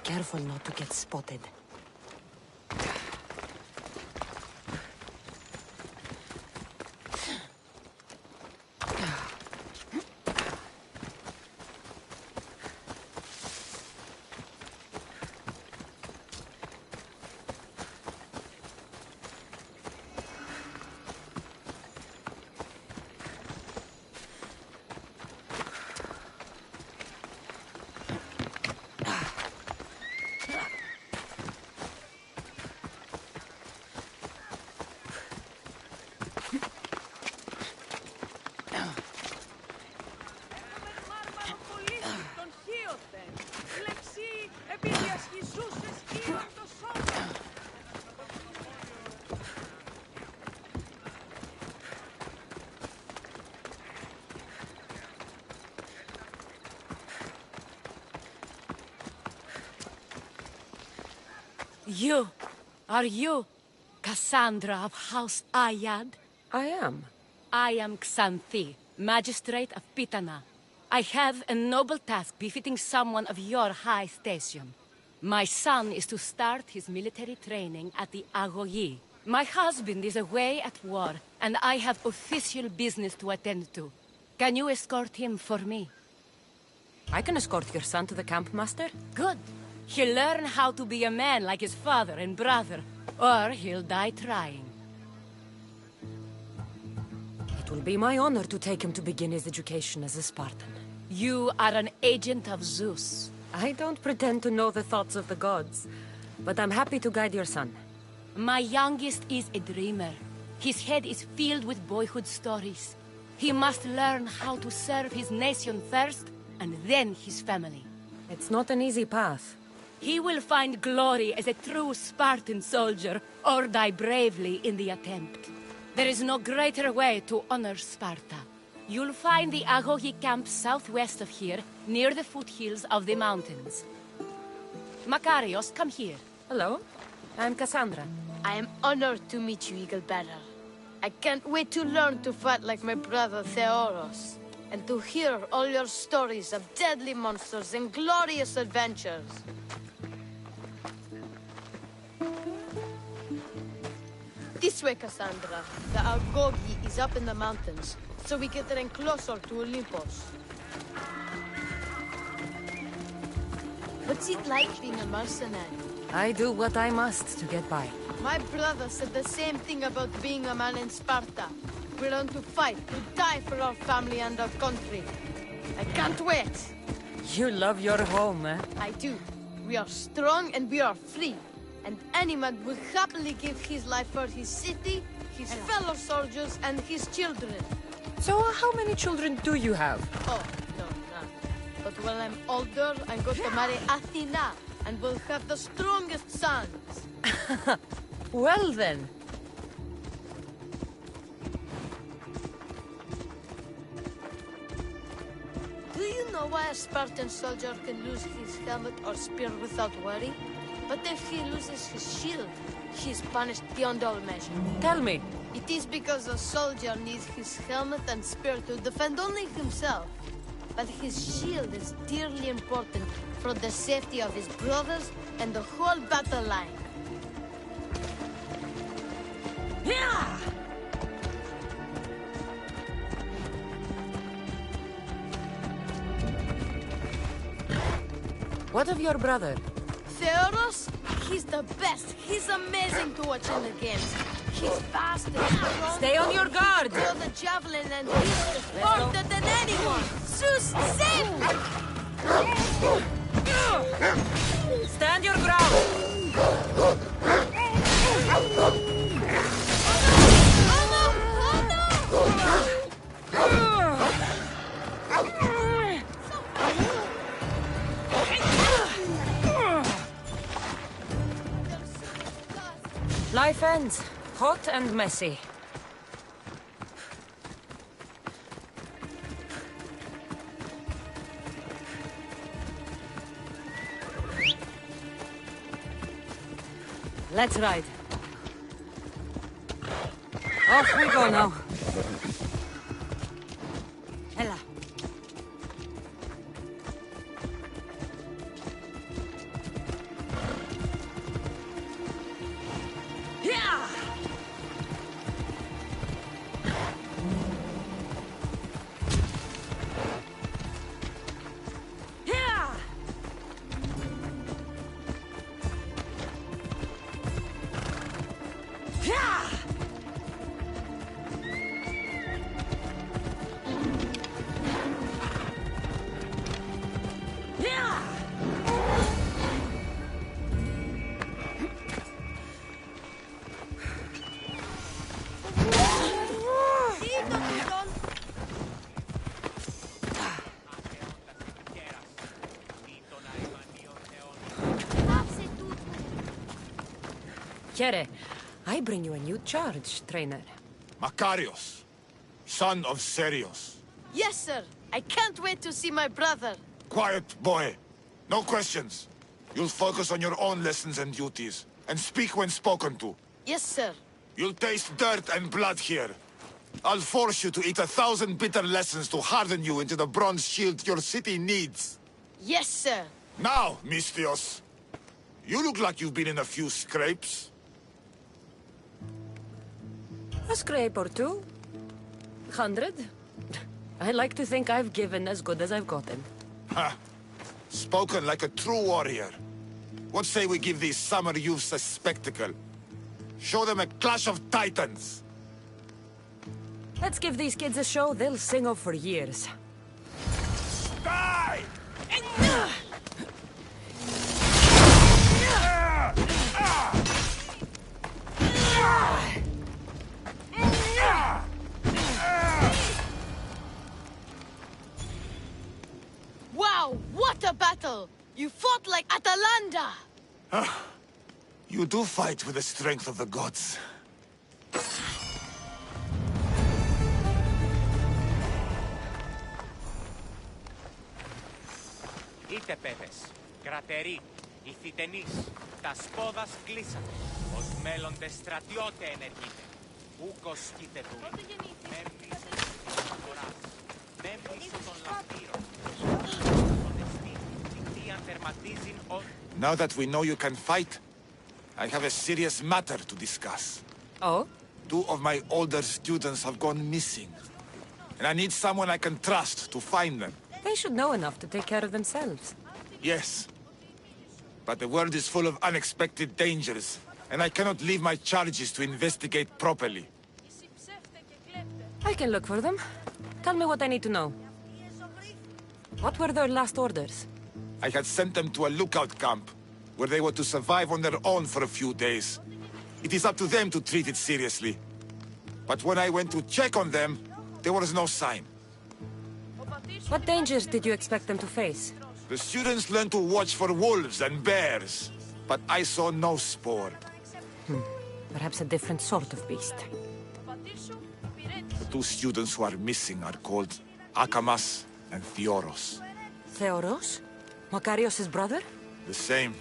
careful not to get spotted. Are you Cassandra of House Ayad? I am. I am Xanthi, Magistrate of Pitana. I have a noble task befitting someone of your high station. My son is to start his military training at the Agoyi. My husband is away at war, and I have official business to attend to. Can you escort him for me? I can escort your son to the camp, Master. Good. He'll learn how to be a man like his father and brother, or he'll die trying. It will be my honor to take him to begin his education as a Spartan. You are an agent of Zeus. I don't pretend to know the thoughts of the gods, but I'm happy to guide your son. My youngest is a dreamer. His head is filled with boyhood stories. He must learn how to serve his nation first, and then his family. It's not an easy path. He will find glory as a true Spartan soldier, or die bravely in the attempt. There is no greater way to honor Sparta. You'll find the Agogi camp southwest of here, near the foothills of the mountains. Makarios, come here. Hello, I'm Cassandra. I am honored to meet you, Eagle Bearer. I can't wait to learn to fight like my brother Theoros, and to hear all your stories of deadly monsters and glorious adventures. This way, Cassandra. The Agogi is up in the mountains, so we get in closer to Olympus. What's it like being a mercenary? I do what I must to get by. My brother said the same thing about being a man in Sparta. We learn to fight, to die for our family and our country. I can't wait. You love your home, eh? I do. We are strong and we are free. And any man will happily give his life for his city, his fellow soldiers, and his children. So how many children do you have? Oh, no, none. But when I'm older, I'm going to marry Athena, and we'll have the strongest sons. Well then. Do you know why a Spartan soldier can lose his helmet or spear without worry? But if he loses his shield, he's punished beyond all measure. Tell me. It is because a soldier needs his helmet and spear to defend only himself. But his shield is dearly important for the safety of his brothers and the whole battle line. Yeah! What of your brother? Theodos? He's the best. He's amazing to watch in the games. He's fast and strong. Stay on your guard! Throw the javelin and he's smarter than anyone. Zeus, save! Stand your ground! Life ends. Hot and messy. Let's ride. Off we go now. Ella. Here, I bring you a new charge, trainer. Makarios, son of Serios. Yes, sir. I can't wait to see my brother. Quiet, boy. No questions. You'll focus on your own lessons and duties, and speak when spoken to. Yes, sir. You'll taste dirt and blood here. I'll force you to eat 1,000 bitter lessons to harden you into the bronze shield your city needs. Yes, sir. Now, Mistios, you look like you've been in a few scrapes. A scrape or two. 100. I like to think I've given as good as I've gotten. Ha! Spoken like a true warrior. What say we give these summer youths a spectacle? Show them a clash of titans! Let's give these kids a show they'll sing of for years. Die! Wow, what a battle! You fought like Atalanta! You do fight with the strength of the gods. Είτε πέδες, κρατεροί, ηθιτενείς, τα σπόδας κλείσατε. Ως μέλλοντες στρατιώτε ενεργείτε. Ούκος σκήτεδου, μεν πίσω της αγοράς, μεν πίσω των λαφύρων. Now that we know you can fight, I have a serious matter to discuss. Oh? 2 of my older students have gone missing. And I need someone I can trust to find them. They should know enough to take care of themselves. Yes. But the world is full of unexpected dangers, and I cannot leave my charges to investigate properly. I can look for them. Tell me what I need to know. What were their last orders? I had sent them to a lookout camp, where they were to survive on their own for a few days. It is up to them to treat it seriously. But when I went to check on them, there was no sign. What dangers did you expect them to face? The students learned to watch for wolves and bears, but I saw no spore. Perhaps a different sort of beast. The 2 students who are missing are called Akamas and Theoros. Theoros? Makarios' brother? The same.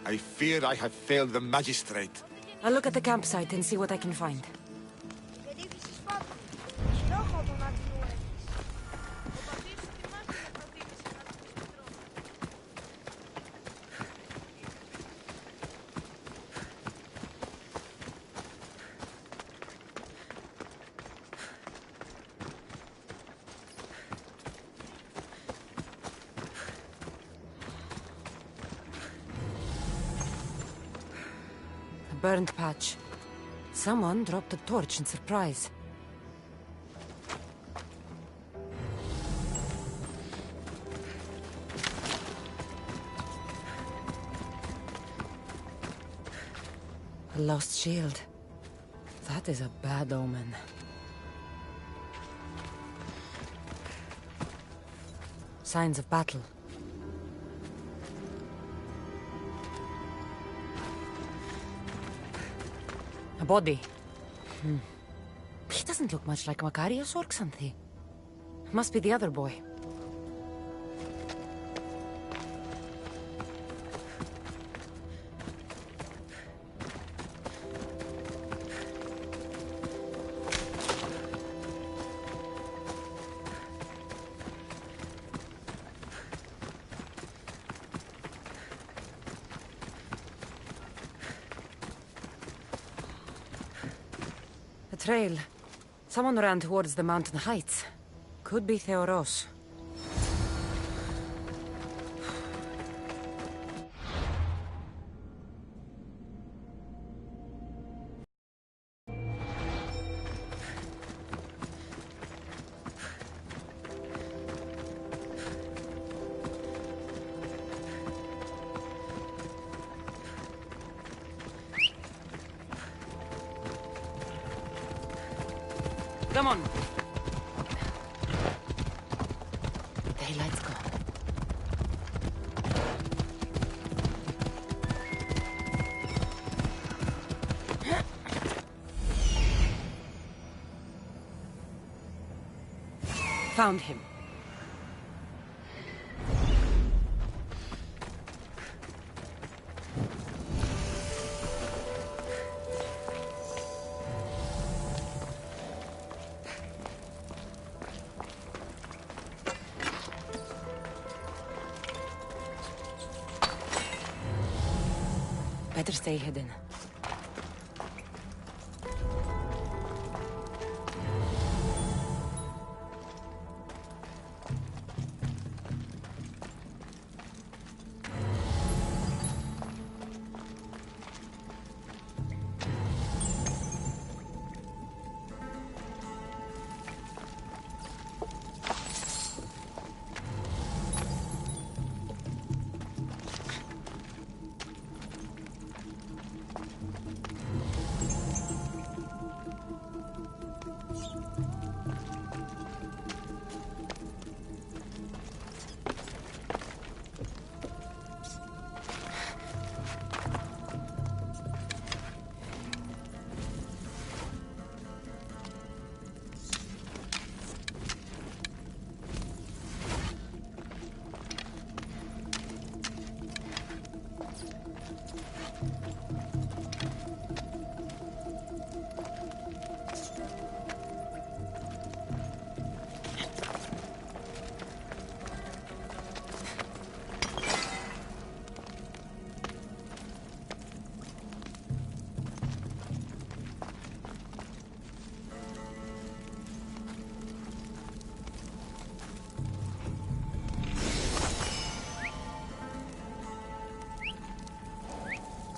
I fear I have failed the magistrate. I'll look at the campsite and see what I can find. Burned patch. Someone dropped a torch in surprise. A lost shield. That is a bad omen. Signs of battle. A body. He doesn't look much like Makarios or Xanthi. Must be the other boy. Trail. Someone ran towards the mountain heights. Could be Theoros. Come on. Daylight's gone. found him. Better stay hidden.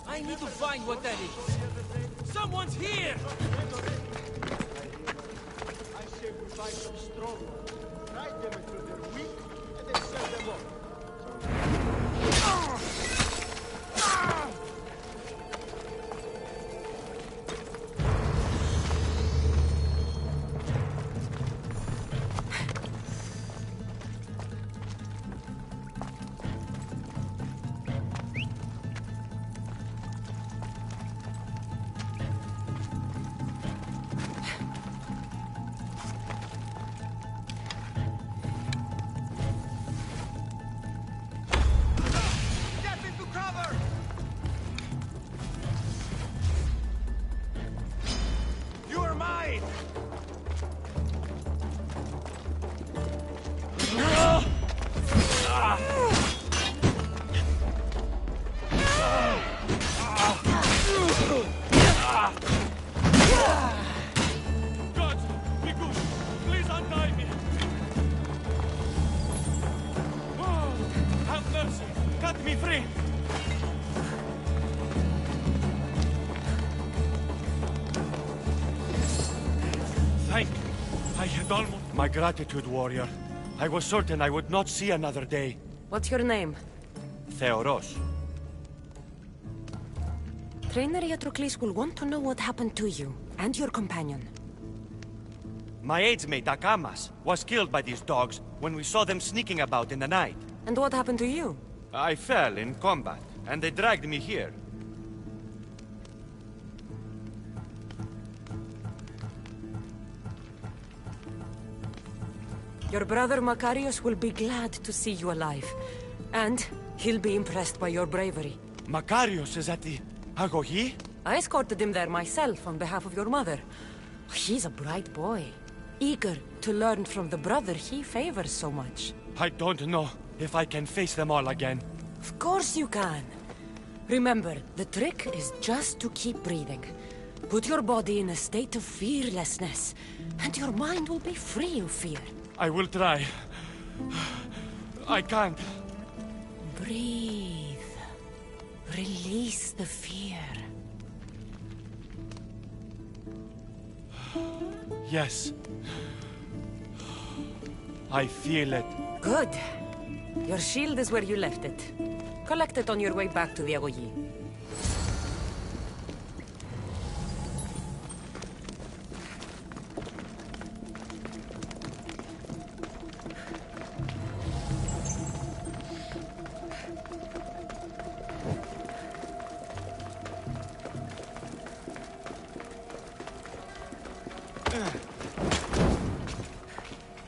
I need to find what that is. Someone's here! I say we find some strong ones. Try them until they're weak, and then set them up. My gratitude, warrior. I was certain I would not see another day. What's your name? Theoros. Trainer Iatrocles will want to know what happened to you and your companion. My aidsmate, Akamas, was killed by these dogs when we saw them sneaking about in the night. And what happened to you? I fell in combat, and they dragged me here. Your brother Makarios will be glad to see you alive. And he'll be impressed by your bravery. Makarios is at the Agogi? I escorted him there myself on behalf of your mother. He's a bright boy, eager to learn from the brother he favors so much. I don't know if I can face them all again. Of course you can. Remember, the trick is just to keep breathing. Put your body in a state of fearlessness, and your mind will be free of fear. I will try. I can't. Breathe. Release the fear. Yes. I feel it. Good. Your shield is where you left it. Collect it on your way back to the Agogi.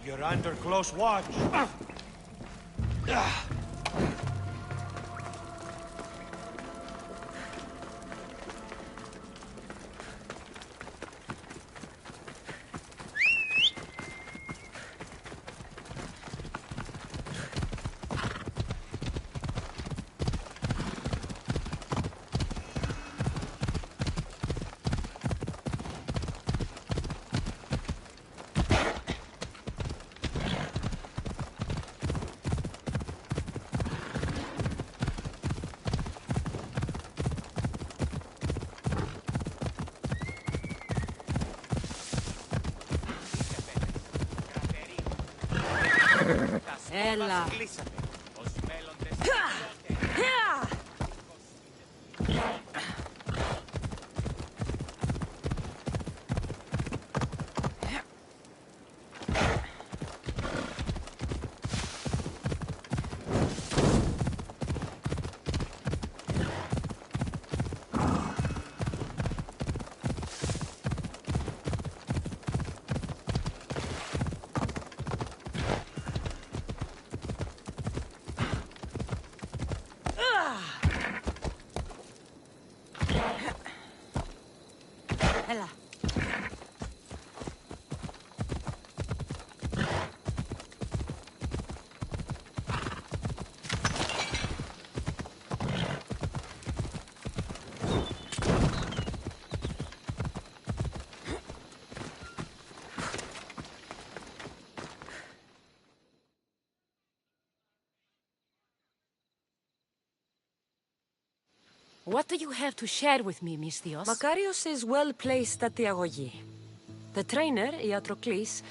You're Under close watch. Έλα. Κλείσατε. Ως μέλλοντες στρατιώτες. Έλα. What do you have to share with me, Misthios? Makarios is well placed at the agoghi. The trainer, Iatrocles,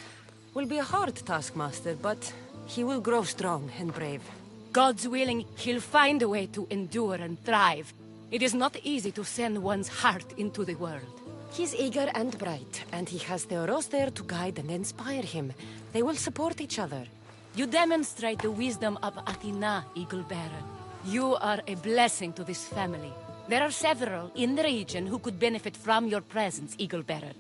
will be a hard taskmaster, but he will grow strong and brave. God's willing, he'll find a way to endure and thrive. It is not easy to send one's heart into the world. He's eager and bright, and he has Theoros there to guide and inspire him. They will support each other. You demonstrate the wisdom of Athena, Eagle Bearer. You are a blessing to this family. There are several in the region who could benefit from your presence, Eagle Bearer.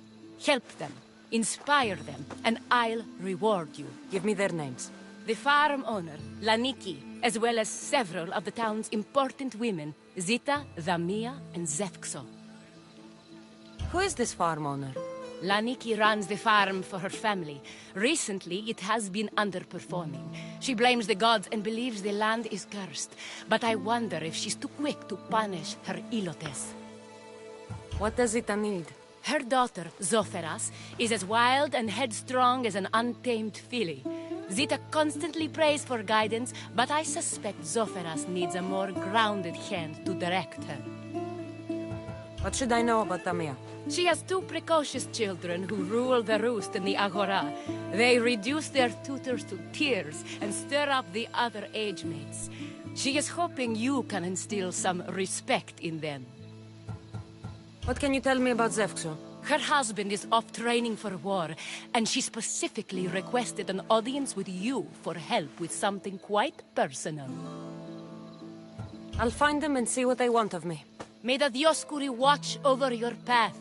Help them, inspire them, and I'll reward you. Give me their names. The farm owner, Laniki, as well as several of the town's important women, Zita, Damia, and Zefxo. Who is this farm owner? Laniki runs the farm for her family. Recently, it has been underperforming. She blames the gods and believes the land is cursed. But I wonder if she's too quick to punish her ilotes. What does Zita need? Her daughter, Zoferas, is as wild and headstrong as an untamed filly. Zita constantly prays for guidance, but I suspect Zoferas needs a more grounded hand to direct her. What should I know about Damia? She has two precocious children who rule the roost in the Agora. They reduce their tutors to tears and stir up the other age mates. She is hoping you can instill some respect in them. What can you tell me about Zefxo? Her husband is off training for war, and she specifically requested an audience with you for help with something quite personal. I'll find them and see what they want of me. May the Dioscuri watch over your path.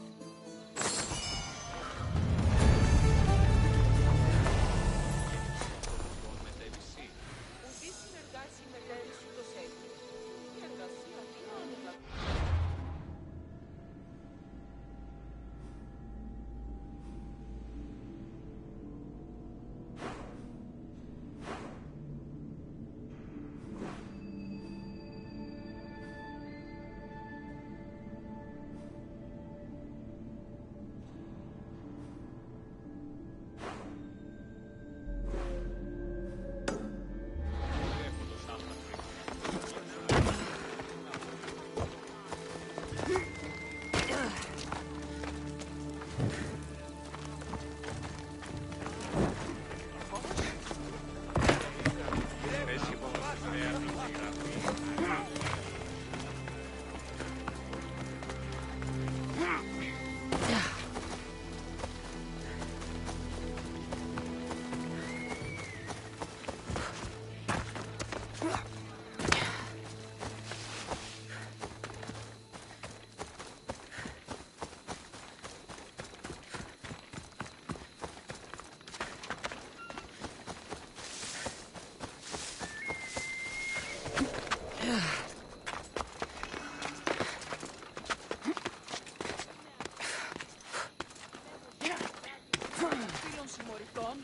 Φίλων συμμοριτών,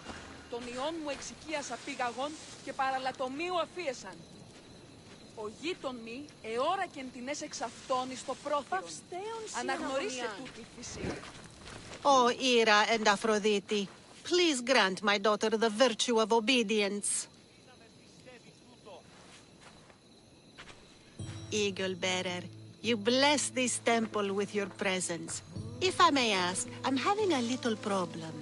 των ιών μου εξοικίασα πήγαγον και παραλατομίου αφίεσαν. Ο γείτον μη, εώρα και εν την έσεξ αυτόν εις το πρόθυρον. Αναγνωρίστε τούτη φυσή. O Ira and Aphrodite, please grant my daughter the virtue of obedience. Eagle bearer, you bless this temple with your presence. If I may ask, I'm having a little problem.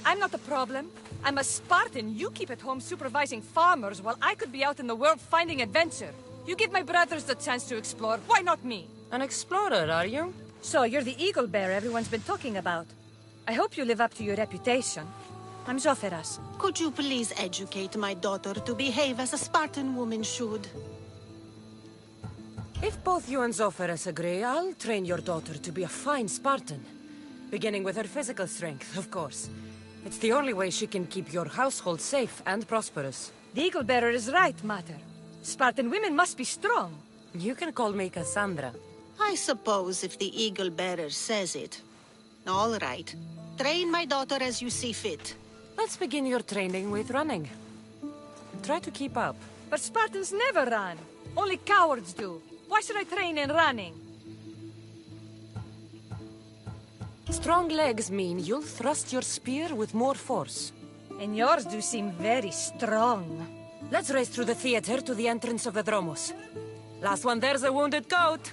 I'm not the problem. I'm a Spartan. You keep at home supervising farmers while I could be out in the world finding adventure. You give my brothers the chance to explore. Why not me? An explorer, are you? So you're the eagle bearer everyone's been talking about. I hope you live up to your reputation. I'm Zoferas. Could you please educate my daughter to behave as a Spartan woman should? If both you and Zoferas agree, I'll train your daughter to be a fine Spartan. Beginning with her physical strength, of course. It's the only way she can keep your household safe and prosperous. The eagle bearer is right, Mater. Spartan women must be strong. You can call me Cassandra. I suppose if the eagle bearer says it. All right. Train my daughter as you see fit. Let's begin your training with running. Try to keep up. But Spartans never run. Only cowards do. Why should I train in running? Strong legs mean you'll thrust your spear with more force. And yours do seem very strong. Let's race through the theater to the entrance of the Dromos. Last one there's a wounded goat.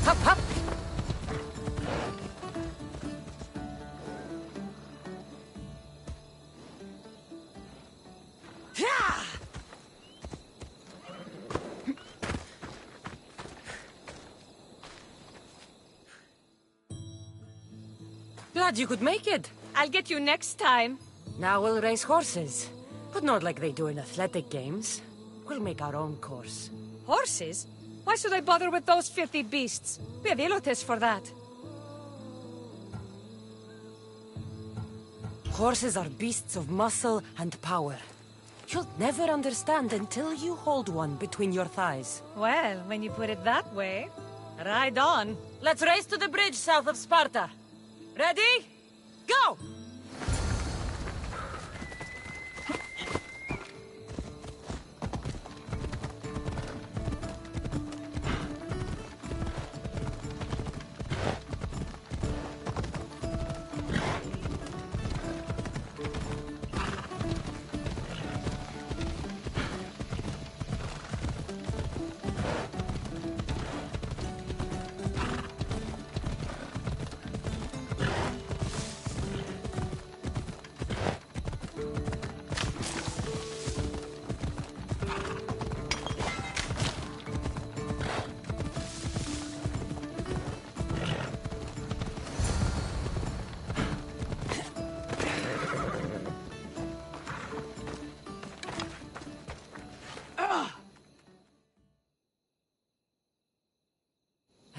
Hop, hop! Glad you could make it. I'll get you next time. Now we'll race horses. But not like they do in athletic games. We'll make our own course. Horses? Why should I bother with those filthy beasts? We have elotes for that. Horses are beasts of muscle and power. You'll never understand until you hold one between your thighs. Well, when you put it that way, ride on. Let's race to the bridge south of Sparta. Ready? Go!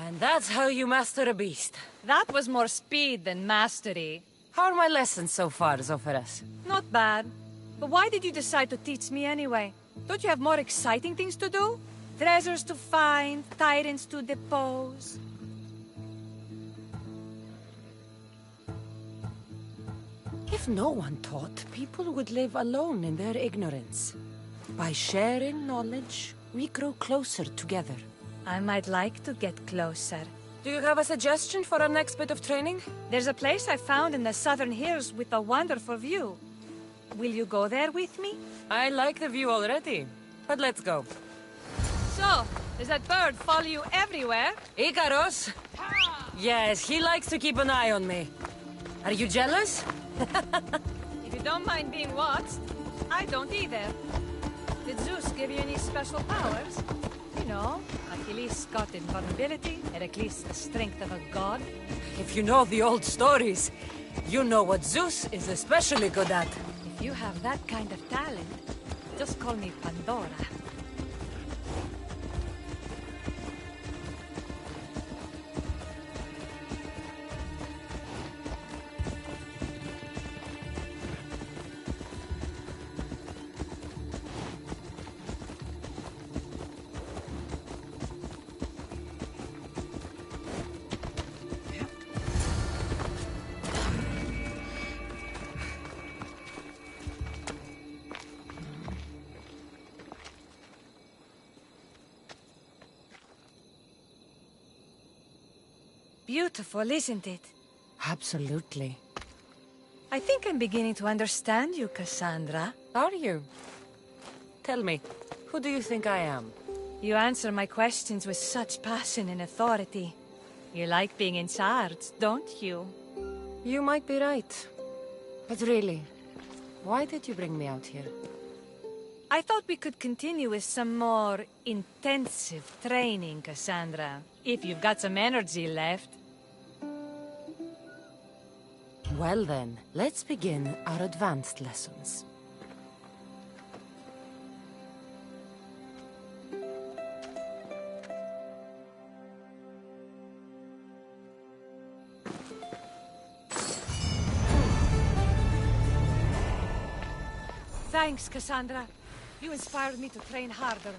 And that's how you master a beast. That was more speed than mastery. How are my lessons so far, Zoferas? Not bad. But why did you decide to teach me anyway? Don't you have more exciting things to do? Treasures to find, tyrants to depose. If no one taught, people would live alone in their ignorance. By sharing knowledge, we grow closer together. I might like to get closer. Do you have a suggestion for our next bit of training? There's a place I found in the southern hills with a wonderful view. Will you go there with me? I like the view already, but let's go. So, Does that bird follow you everywhere? Icarus? Yes, he likes to keep an eye on me. Are you jealous? If you don't mind being watched, I don't either. Did Zeus give you any special powers? You know, Achilles got invulnerability, Heracles the strength of a god. If you know the old stories, you know what Zeus is especially good at. If you have that kind of talent, just call me Pandora. Beautiful, isn't it? Absolutely. I think I'm beginning to understand you, Cassandra. Are you? Tell me, who do you think I am? You answer my questions with such passion and authority. You like being in charge, don't you? You might be right. But really, why did you bring me out here? I thought we could continue with some more intensive training, Cassandra. If you've got some energy left. Well then, let's begin our advanced lessons. Thanks, Cassandra. You inspired me to train harder.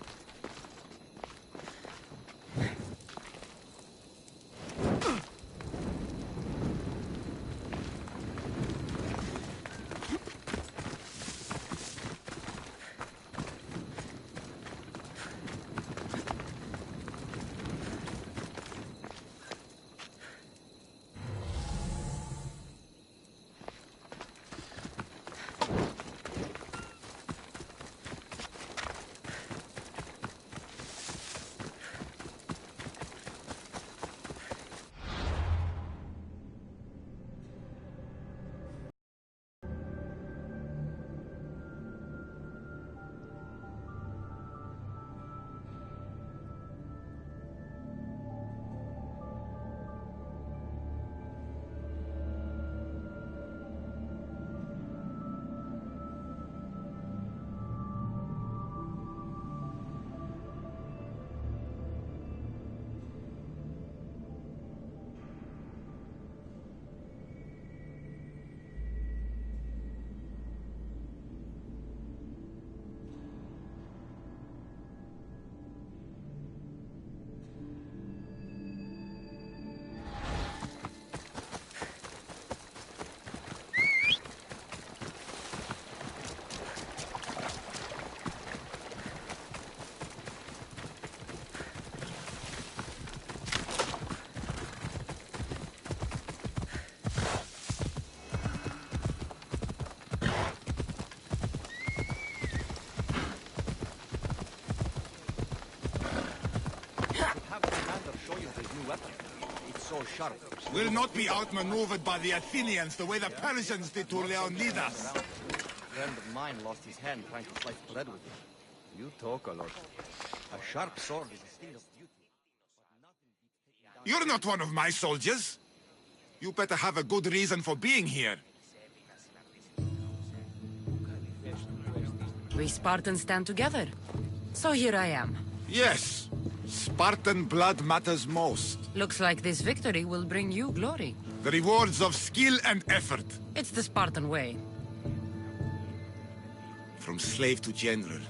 Sharp. We'll not be outmaneuvered by the Athenians the way the Persians did to Leonidas. A friend of mine lost his hand trying to slice bread with it. You talk a lot. A sharp sword is a sting of beauty. You're not one of my soldiers. You better have a good reason for being here. We Spartans stand together. So here I am. Yes. Spartan blood matters most. Looks like this victory will bring you glory. The rewards of skill and effort. It's the Spartan way. From slave to general.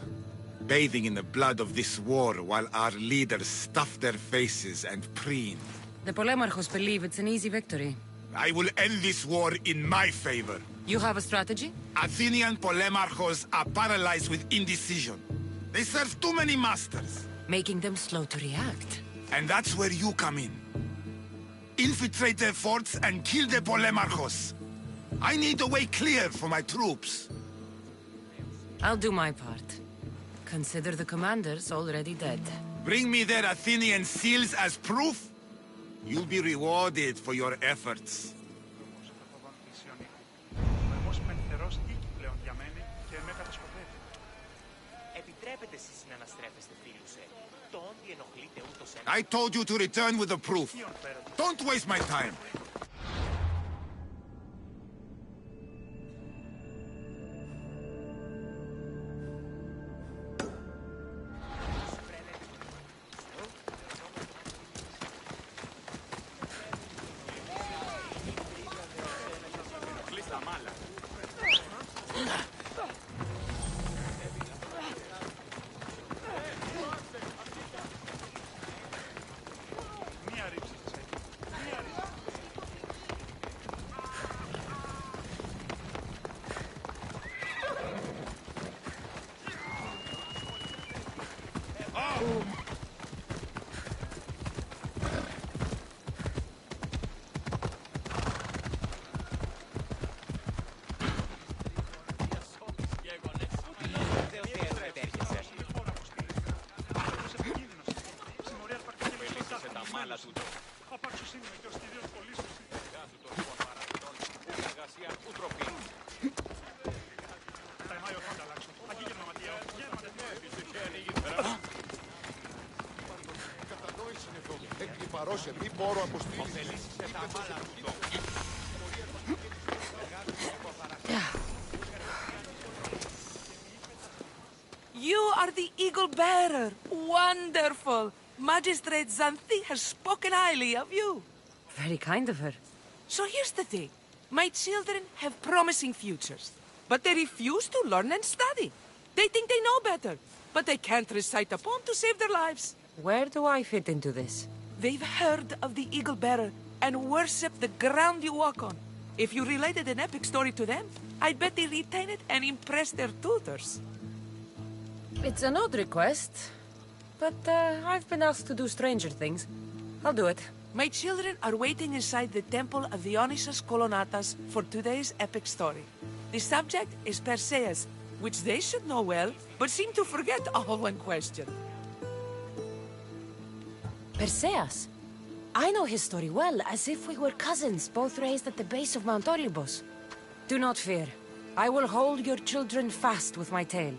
Bathing in the blood of this war while our leaders stuff their faces and preen. The Polemarchos believe it's an easy victory. I will end this war in my favor. You have a strategy? Athenian Polemarchos are paralyzed with indecision. They serve too many masters. Making them slow to react. And that's where you come in. Infiltrate their forts and kill the Polemarchos. I need a way clear for my troops. I'll do my part. Consider the commanders already dead. Bring me their Athenian seals as proof. You'll be rewarded for your efforts. I told you to return with the proof. Don't waste my time. You are the Eagle Bearer. Wonderful. Magistrate Xanthi has spoken highly of you. Very kind of her. So here's the thing. My children have promising futures, but they refuse to learn and study. They think they know better, but they can't recite a poem to save their lives. Where do I fit into this? They've heard of the Eagle Bearer and worship the ground you walk on. If you related an epic story to them, I bet they retain it and impress their tutors. It's an odd request, but I've been asked to do stranger things. I'll do it. My children are waiting inside the Temple of Dionysus Kolonatas for today's epic story. The subject is Perseus, which they should know well, but seem to forget all when questioned. Perseus? I know his story well, as if we were cousins, both raised at the base of Mount Olympus. Do not fear. I will hold your children fast with my tale.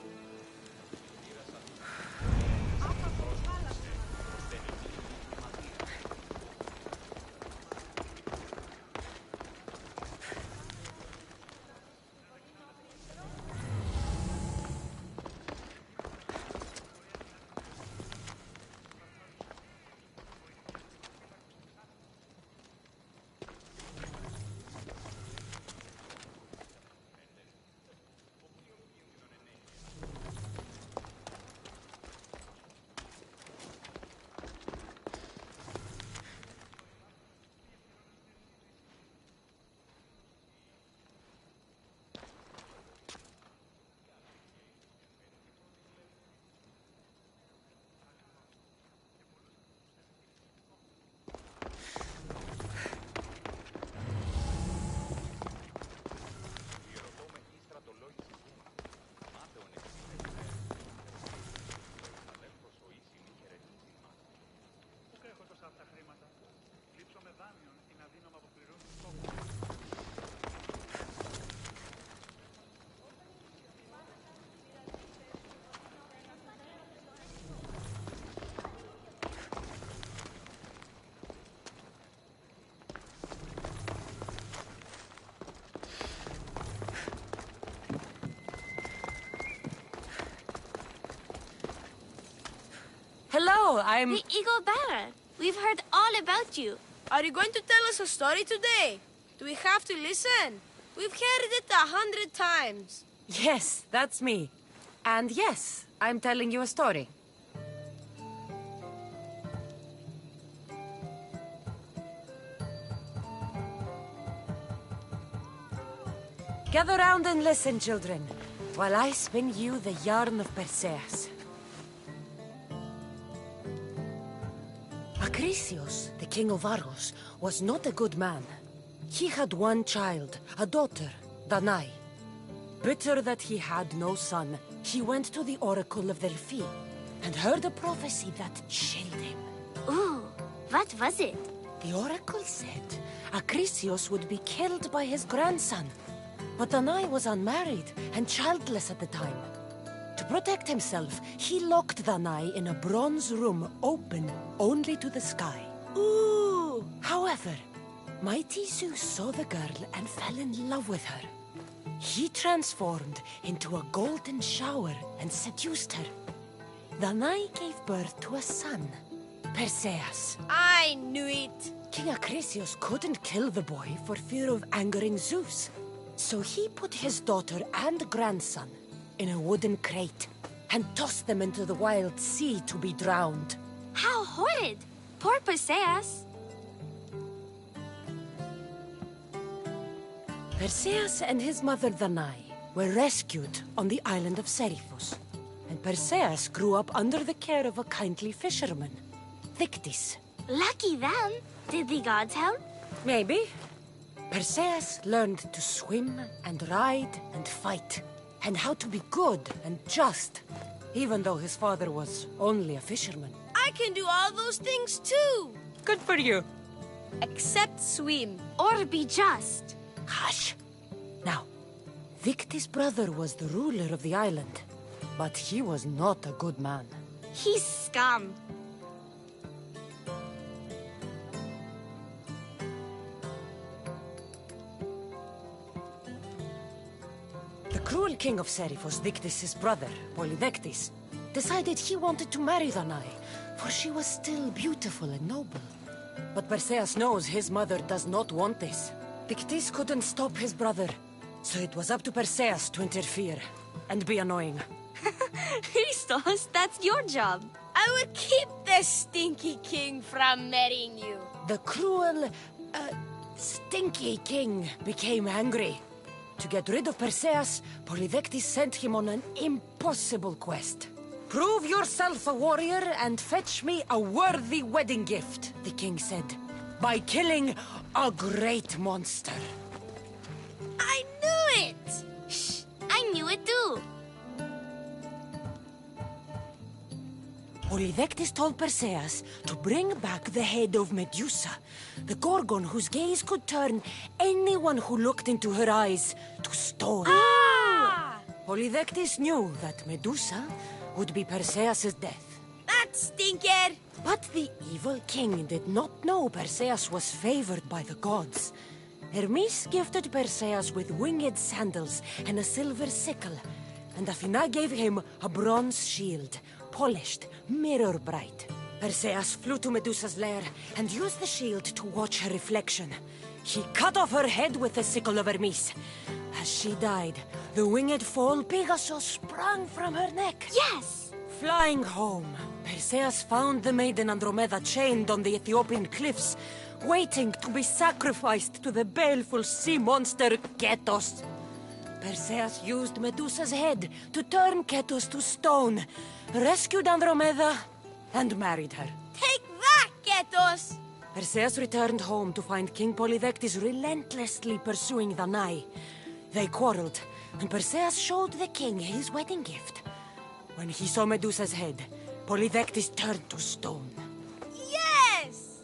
Hello, I'm... The Eagle Bearer. We've heard all about you. Are you going to tell us a story today? Do we have to listen? We've heard it 100 times. Yes, that's me. And yes, I'm telling you a story. Gather round and listen, children, while I spin you the yarn of Perseus. Acrisius, the king of Argos, was not a good man. He had one child, a daughter, Danae. Bitter that he had no son, he went to the oracle of Delphi and heard a prophecy that chilled him. Ooh, what was it? The oracle said Acrisius would be killed by his grandson. But Danai was unmarried and childless at the time. To protect himself, he locked Danai in a bronze room open only to the sky. Ooh! However, mighty Zeus saw the girl and fell in love with her. He transformed into a golden shower and seduced her. Danai gave birth to a son, Perseus. I knew it. King Acrisius couldn't kill the boy for fear of angering Zeus. So he put his daughter and grandson in a wooden crate and tossed them into the wild sea to be drowned. How horrid! Poor Perseus. Perseus and his mother Danai were rescued on the island of Seriphos, and Perseus grew up under the care of a kindly fisherman, Dictys. Lucky them. Did the gods help? Maybe. Perseus learned to swim and ride and fight, and how to be good and just, even though his father was only a fisherman. I can do all those things too. Good for you. Except swim. Or be just. Hush. Now, Dictys' brother was the ruler of the island, but he was not a good man. He's scum. The cruel king of Seriphos, Dictys' brother, Polydectes, decided he wanted to marry Danai, for she was still beautiful and noble. But Perseus knows his mother does not want this. Dictys couldn't stop his brother, so it was up to Perseus to interfere and be annoying. Christos, that's your job. I will keep the stinky king from marrying you. The cruel, stinky king became angry. To get rid of Perseus, Polydectes sent him on an impossible quest. Prove yourself a warrior and fetch me a worthy wedding gift, the king said, by killing a great monster. I knew it! Shh, I knew it too. Polydectes told Perseus to bring back the head of Medusa, the Gorgon whose gaze could turn anyone who looked into her eyes to stone. Ah! Polydectes knew that Medusa would be Perseus' death. That stinker! But the evil king did not know Perseus was favored by the gods. Hermes gifted Perseus with winged sandals and a silver sickle, and Athena gave him a bronze shield, polished, mirror bright. Perseus flew to Medusa's lair and used the shield to watch her reflection. He cut off her head with the sickle of Hermes. As she died, the winged foal Pegasus sprang from her neck. Yes! Flying home, Perseus found the maiden Andromeda chained on the Ethiopian cliffs, waiting to be sacrificed to the baleful sea monster Ketos. Perseus used Medusa's head to turn Ketos to stone, rescued Andromeda, and married her. Take that, Ketos! Perseus returned home to find King Polydectes relentlessly pursuing Danai. They quarreled, and Perseus showed the king his wedding gift. When he saw Medusa's head, Polydectes turned to stone. Yes!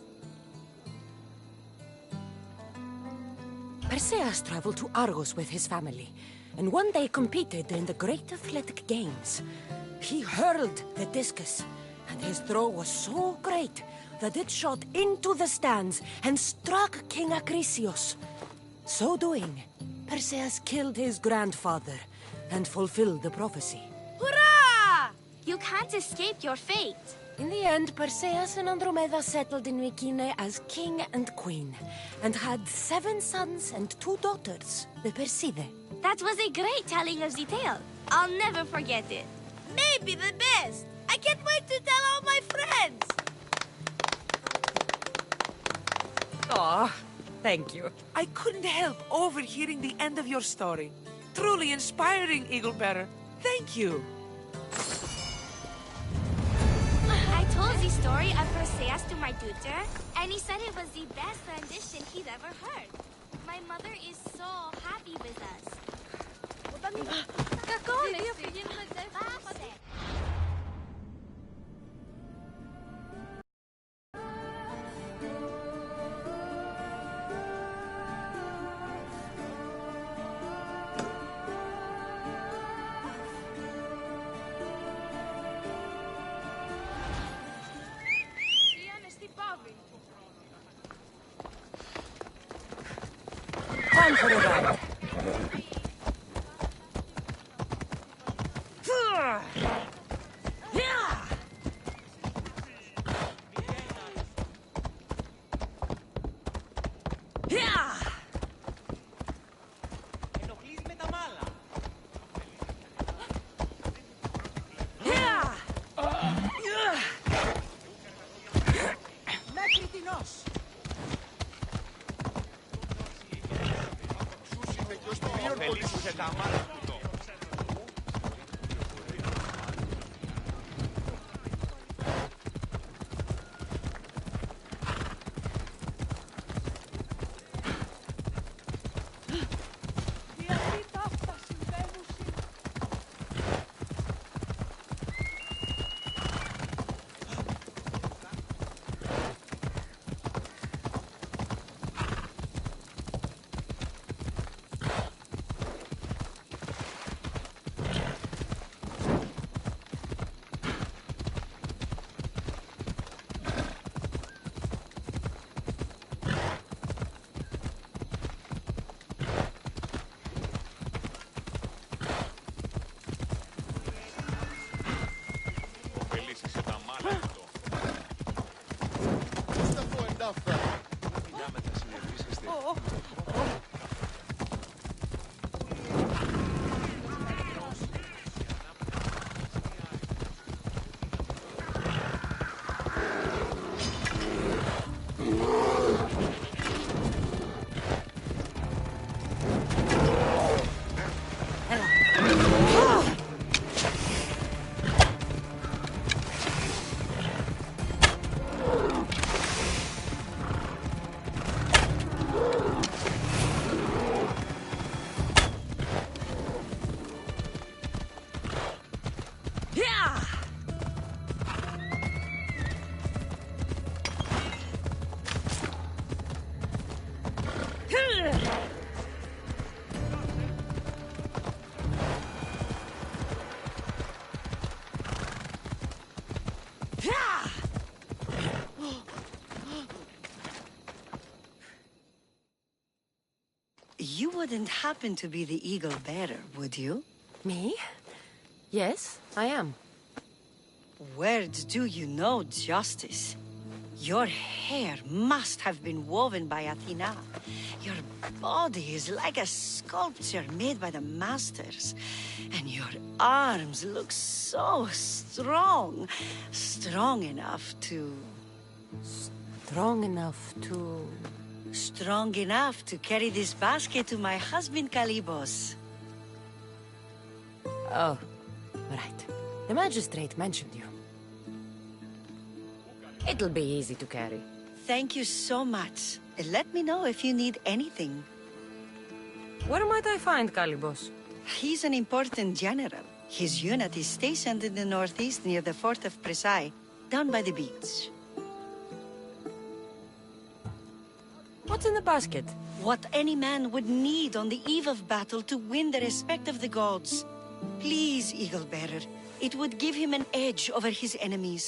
Perseus traveled to Argos with his family, and one day competed in the Great Athletic Games. He hurled the discus, and his throw was so great that it shot into the stands and struck King Acrisius. So doing, Perseus killed his grandfather and fulfilled the prophecy. Hurrah! You can't escape your fate. In the end, Perseus and Andromeda settled in Mycenae as king and queen, and had 7 sons and 2 daughters, the Perside. That was a great telling of the tale. I'll never forget it. Maybe the best. I can't wait to tell all my friends. Aw, thank you. I couldn't help overhearing the end of your story. Truly inspiring, Eaglebearer. Thank you. I told the story of Perseus to my tutor, and he said it was the best rendition he'd ever heard. My mother is so happy with us. down for a ride. Ενοχλείς με τα μάλα. Μέχρι τινός. Ωφελήσου τα μάλα. Γιατί τα αυτά συμβαίνουν σήμερα. Ωφελήσεις τα μάλα αυτό. Σταθώ εντάφτα. Μιλάμε, θα συνεχίσετε. You wouldn't happen to be the eagle bearer, would you? Me? Yes, I am. Words do you know justice? Your hair must have been woven by Athena. Your body is like a sculpture made by the masters. And your arms look so strong. Strong enough to... Strong enough to... Strong enough to carry this basket to my husband Kalibos. Oh, right. The magistrate mentioned you. It'll be easy to carry. Thank you so much. Let me know if you need anything. Where might I find Kalibos? He's an important general. His unit is stationed in the northeast near the fort of Presai, down by the beach. What's in the basket? What any man would need on the eve of battle to win the respect of the gods. Please, Eagle Bearer. It would give him an edge over his enemies.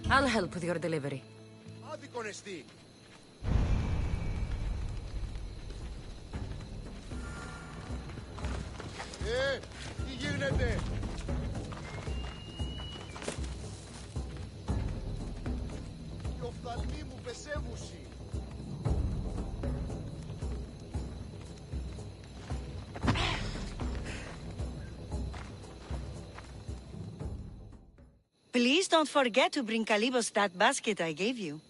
I'll help with your delivery. Άδικον εστί. Τι γίνεται? Οι οφθαλμοί μου πεσεύουσι. Please don't forget to bring Kalibos that basket I gave you.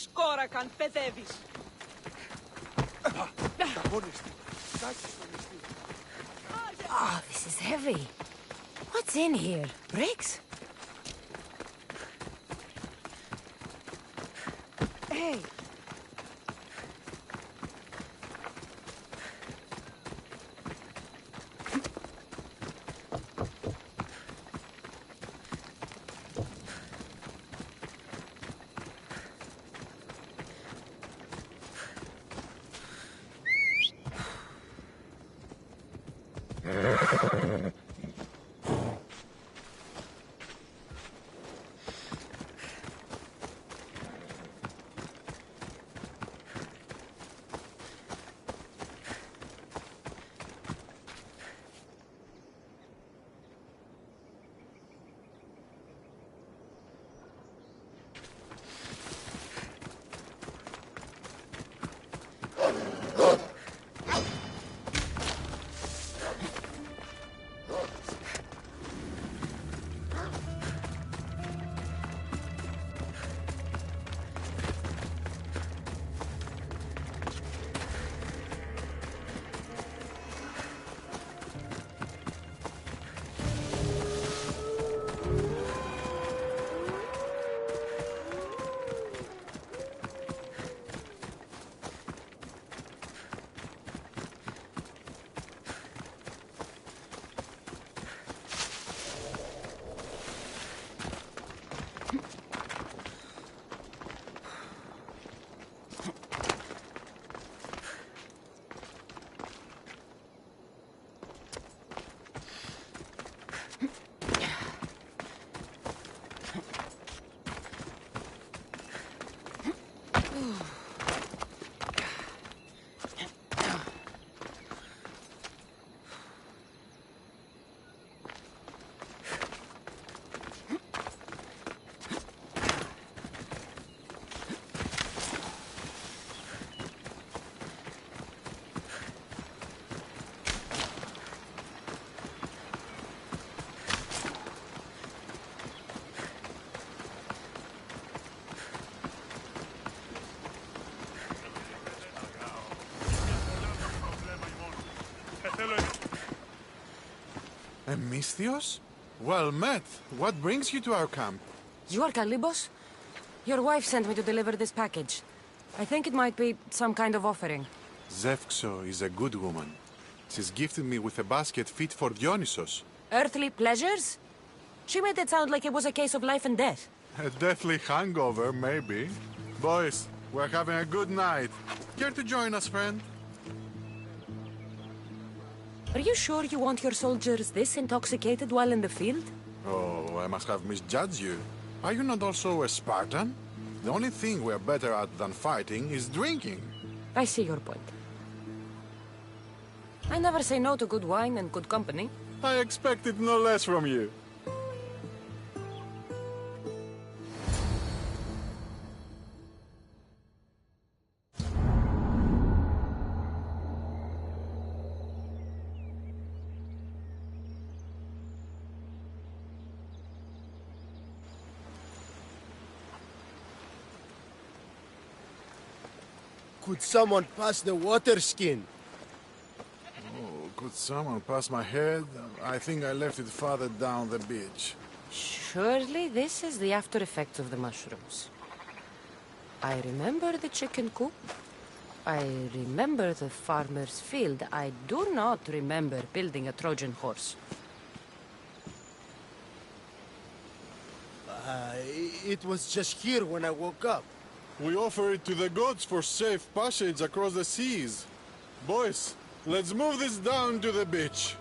σκόρακαν, παιδεύεις. Oh, this is heavy. What's in here? Bricks? Hey. Misthios? Well met. What brings you to our camp? You are Kalibos? Your wife sent me to deliver this package. I think it might be some kind of offering. Zevxo is a good woman. She's gifted me with a basket fit for Dionysos. Earthly pleasures? She made it sound like it was a case of life and death. A deathly hangover, maybe. Boys, we're having a good night. Care to join us, friend? Are you sure you want your soldiers this intoxicated while in the field? Oh, I must have misjudged you. Are you not also a Spartan? The only thing we're better at than fighting is drinking. I see your point. I never say no to good wine and good company. I expected no less from you. Could someone pass the water skin? Oh, could someone pass my head? I think I left it farther down the beach. Surely this is the after effects of the mushrooms. I remember the chicken coop. I remember the farmer's field. I do not remember building a Trojan horse. It was just here when I woke up. We offer it to the gods for safe passage across the seas. Boys, let's move this down to the beach.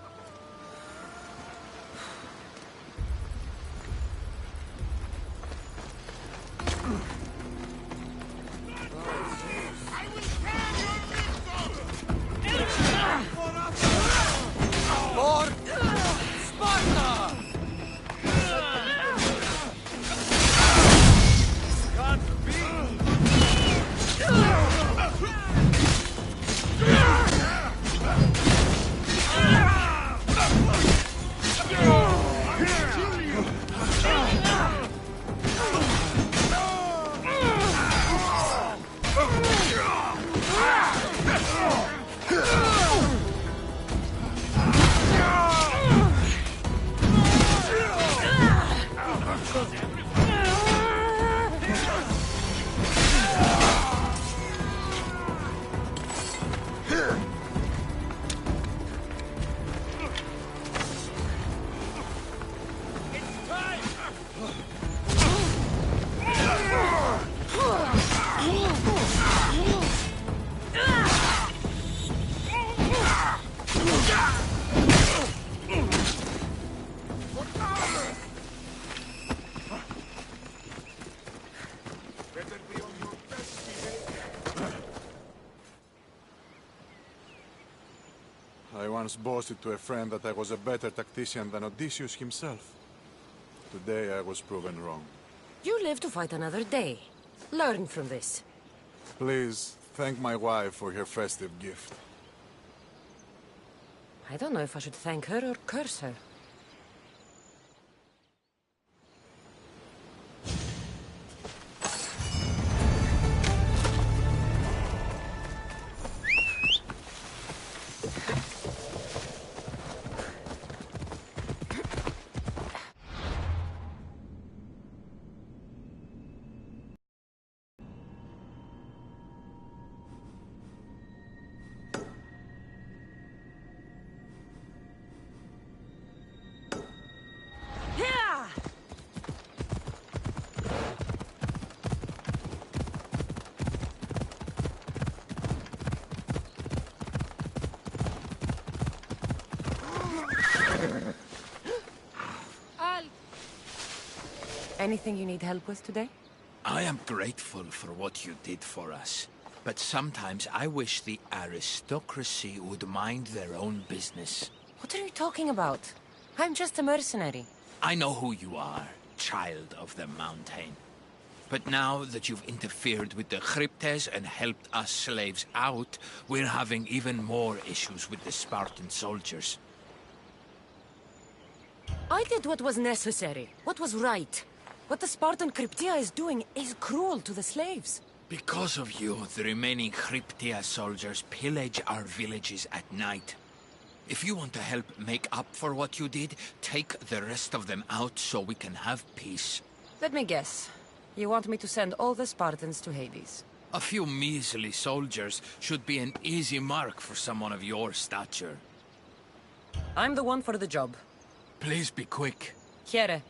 Lord Sparta! Can't be! once boasted to a friend that I was a better tactician than Odysseus himself. Today I was proven wrong. You live to fight another day. Learn from this. Please, thank my wife for her festive gift. I don't know if I should thank her or curse her. Anything you need help with today? I am grateful for what you did for us, but sometimes I wish the aristocracy would mind their own business. What are you talking about? I'm just a mercenary. I know who you are, child of the mountain. But now that you've interfered with the Cryptes and helped us slaves out, we're having even more issues with the Spartan soldiers. I did what was necessary, what was right. What the Spartan Cryptia is doing is cruel to the slaves. Because of you, the remaining Cryptia soldiers pillage our villages at night. If you want to help make up for what you did, take the rest of them out so we can have peace. Let me guess. You want me to send all the Spartans to Hades? A few measly soldiers should be an easy mark for someone of your stature. I'm the one for the job. Please be quick. Here.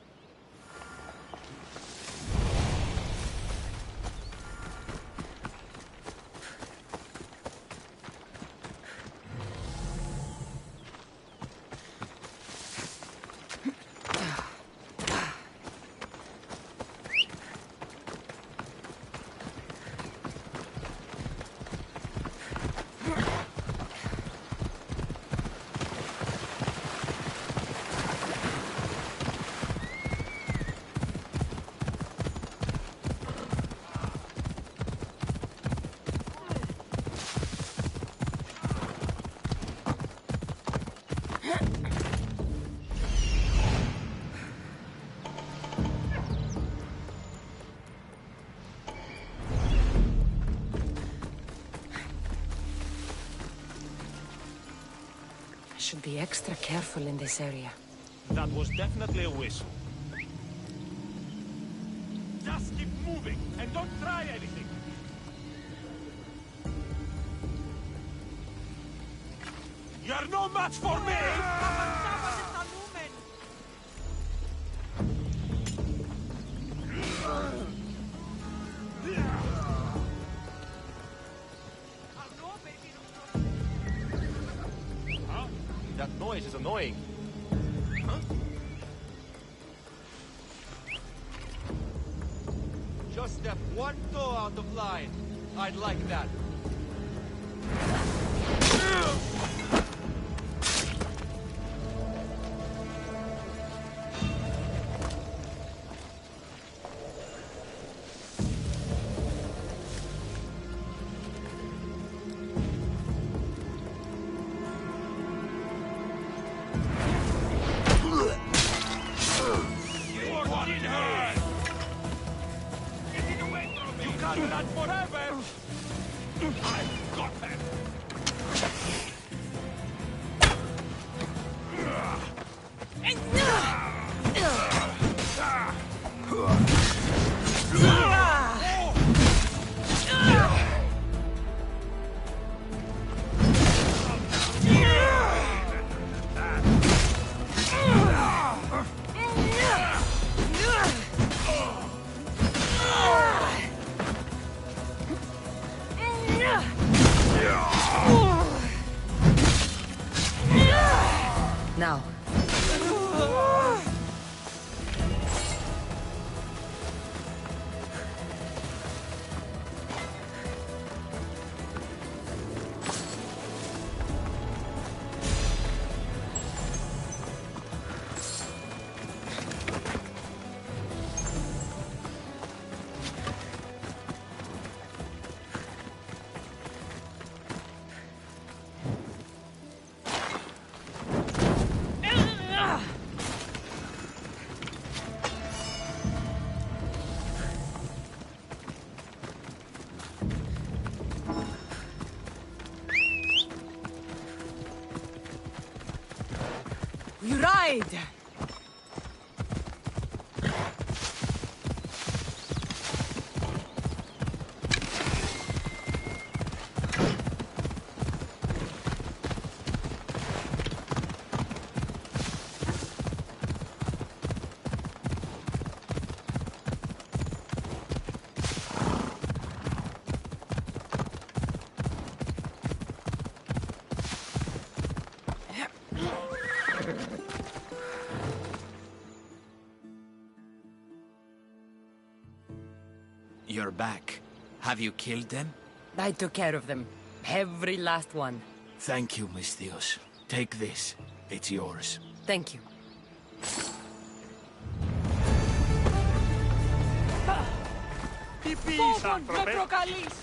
Should be extra careful in this area. That was definitely a whistle. Just keep moving and don't try anything. You're no match for me! That noise is annoying. Huh? Just step one toe out of line. I'd like that. Now. You ride! You're back. Have you killed them? I took care of them. Every last one. Thank you, Miss Dios. Take this. It's yours. Thank you. Φόβον με προκαλείς!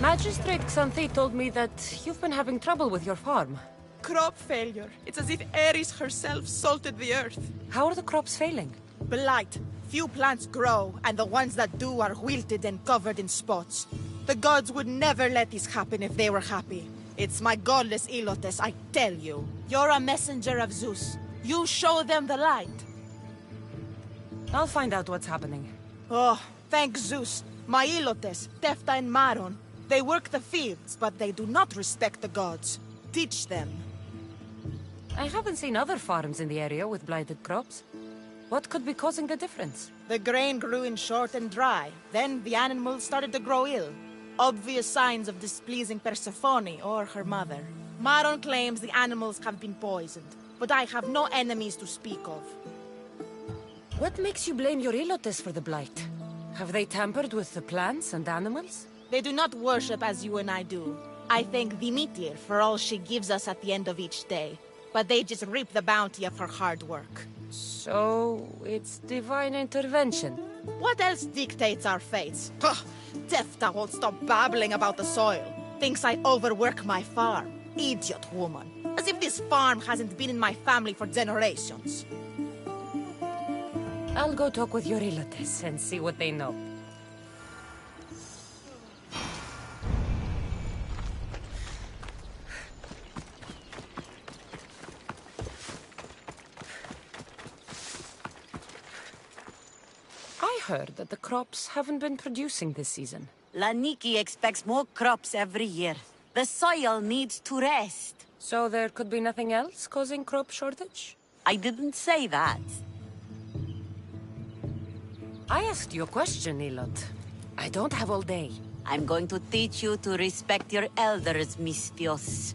Magistrate Xanthi told me that you've been having trouble with your farm. Crop failure. It's as if Ares herself salted the earth. How are the crops failing? Blight. Few plants grow, and the ones that do are wilted and covered in spots. The gods would never let this happen if they were happy. It's my godless Ilotes, I tell you. You're a messenger of Zeus. You show them the light. I'll find out what's happening. Oh, thank Zeus. My Ilotes, Tefta and Maron. They work the fields, but they do not respect the gods. Teach them. I haven't seen other farms in the area with blighted crops. What could be causing the difference? The grain grew in short and dry. Then the animals started to grow ill. Obvious signs of displeasing Persephone or her mother. Maron claims the animals have been poisoned, but I have no enemies to speak of. What makes you blame your Ilotes for the blight? Have they tampered with the plants and animals? They do not worship as you and I do. I thank Demeter for all she gives us at the end of each day. But they just reap the bounty of her hard work. So, it's divine intervention. What else dictates our fates? Ugh, Tefta won't stop babbling about the soil. Thinks I overwork my farm. Idiot woman. As if this farm hasn't been in my family for generations. I'll go talk with your Ilotes and see what they know. I heard that the crops haven't been producing this season. Laniki expects more crops every year. The soil needs to rest. So there could be nothing else causing crop shortage? I didn't say that. I asked you a question, Elod. I don't have all day. I'm going to teach you to respect your elders, Misthios.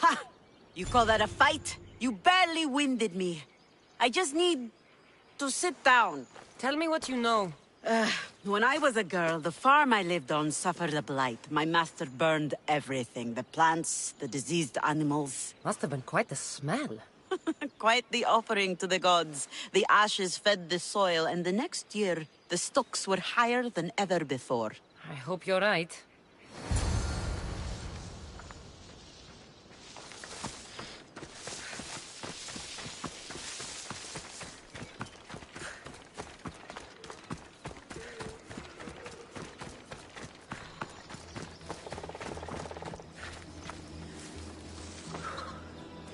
Ha! You call that a fight? You barely winded me. I just need to sit down. Tell me what you know. When I was a girl, the farm I lived on suffered a blight. My master burned everything. The plants, the diseased animals. Must have been quite the smell. Quite the offering to the gods. The ashes fed the soil, and the next year, the stocks were higher than ever before. I hope you're right.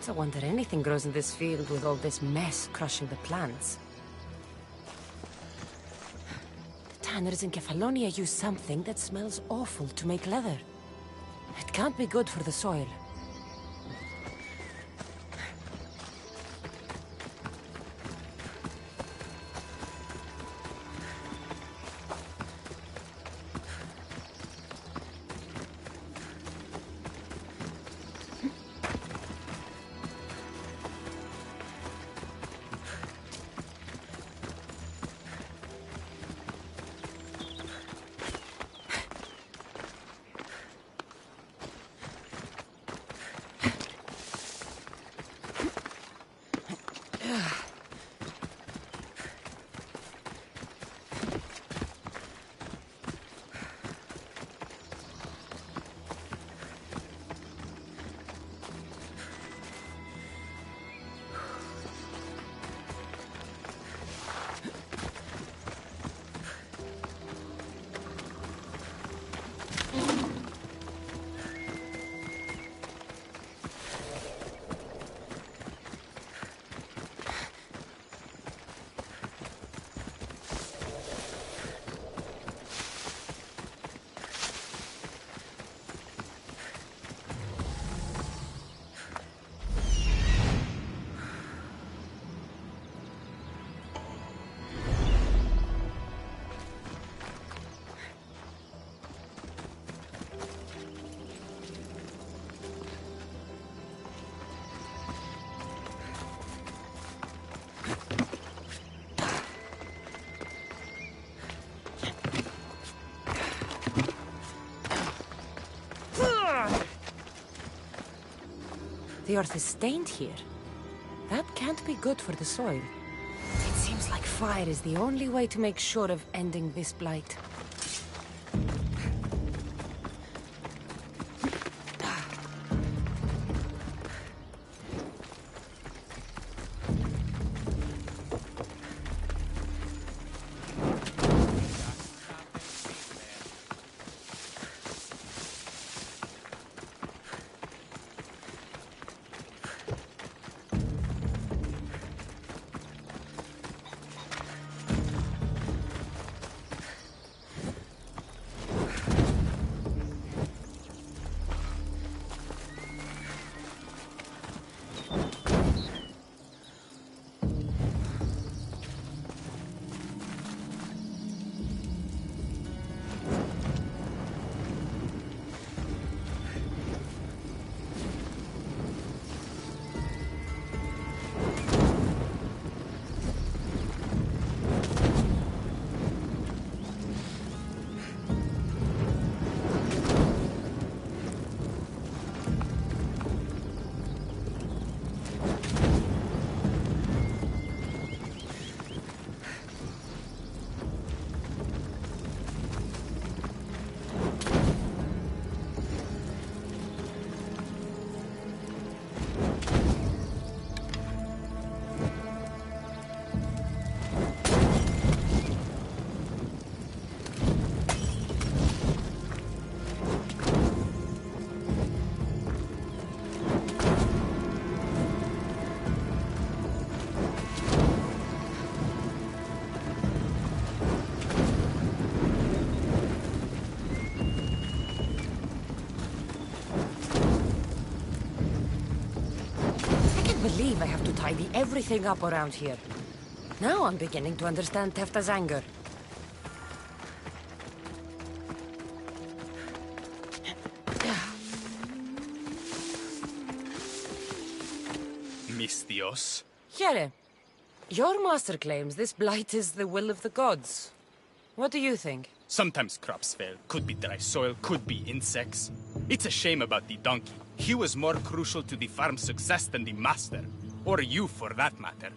I wonder anything grows in this field with all this mess crushing the plants. The tanners in Kefalonia use something that smells awful to make leather. It can't be good for the soil. The earth is stained here. That can't be good for the soil. It seems like fire is the only way to make sure of ending this blight. believe I have to tidy everything up around here. Now I'm beginning to understand Tefta's anger. Mistios. Here, your master claims this blight is the will of the gods. What do you think? Sometimes crops fail. Could be dry soil, could be insects. It's a shame about the donkey. He was more crucial to the farm's success than the master. Or you, for that matter.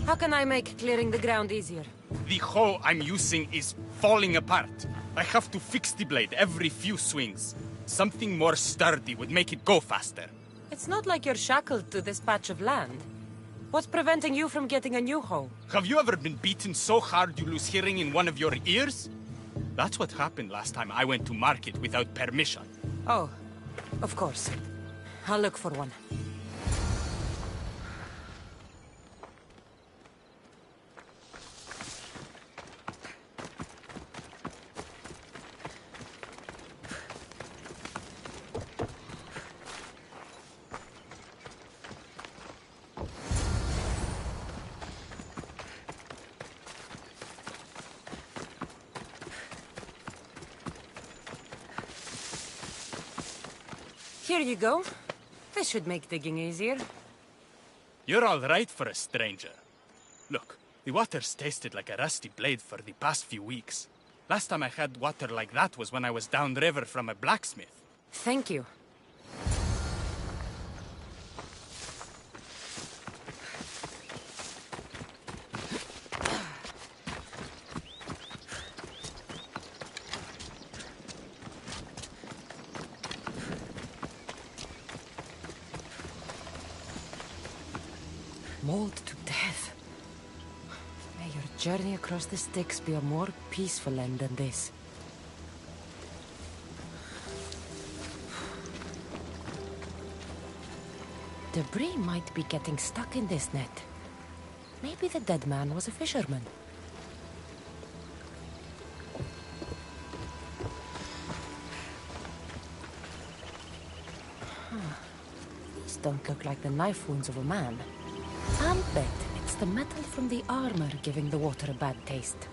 How can I make clearing the ground easier? The hoe I'm using is falling apart. I have to fix the blade every few swings. Something more sturdy would make it go faster. It's not like you're shackled to this patch of land. What's preventing you from getting a new hoe? Have you ever been beaten so hard you lose hearing in one of your ears? That's what happened last time I went to market without permission. Oh, of course. I'll look for one. Here you go. This should make digging easier. You're all right for a stranger. Look, the water's tasted like a rusty blade for the past few weeks. Last time I had water like that was when I was downriver from a blacksmith. Thank you. Mauled to death. May your journey across the Styx be a more peaceful end than this. Debris might be getting stuck in this net. Maybe the dead man was a fisherman. These don't look like the knife wounds of a man. I'll bet it's the metal from the armor giving the water a bad taste.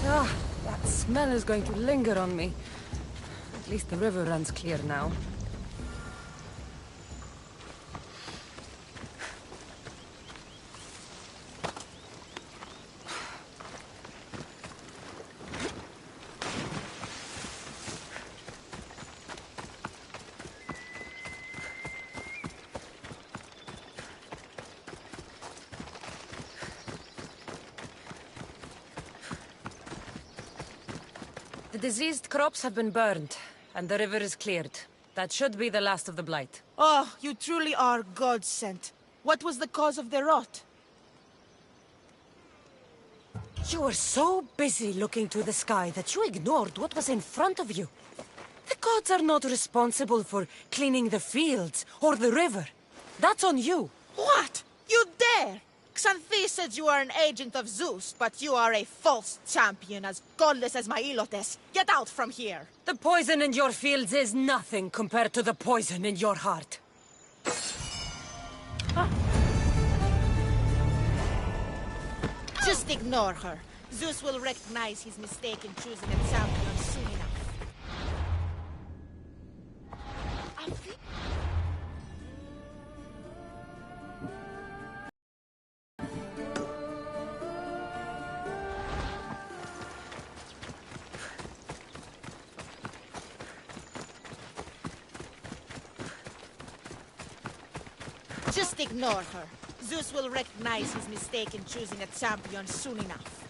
Ah, that smell is going to linger on me. At least the river runs clear now. The diseased crops have been burned, and the river is cleared. That should be the last of the blight. Oh, you truly are God-sent. What was the cause of the rot? You were so busy looking to the sky that you ignored what was in front of you. The gods are not responsible for cleaning the fields or the river. That's on you. What? You dare? Xanthi said you are an agent of Zeus, but you are a false champion, as godless as my Ilotes. Get out from here! The poison in your fields is nothing compared to the poison in your heart. Just ignore her. Zeus will recognize his mistake in choosing a champion soon enough. Just ignore her. Zeus will recognize his mistake in choosing a champion soon enough.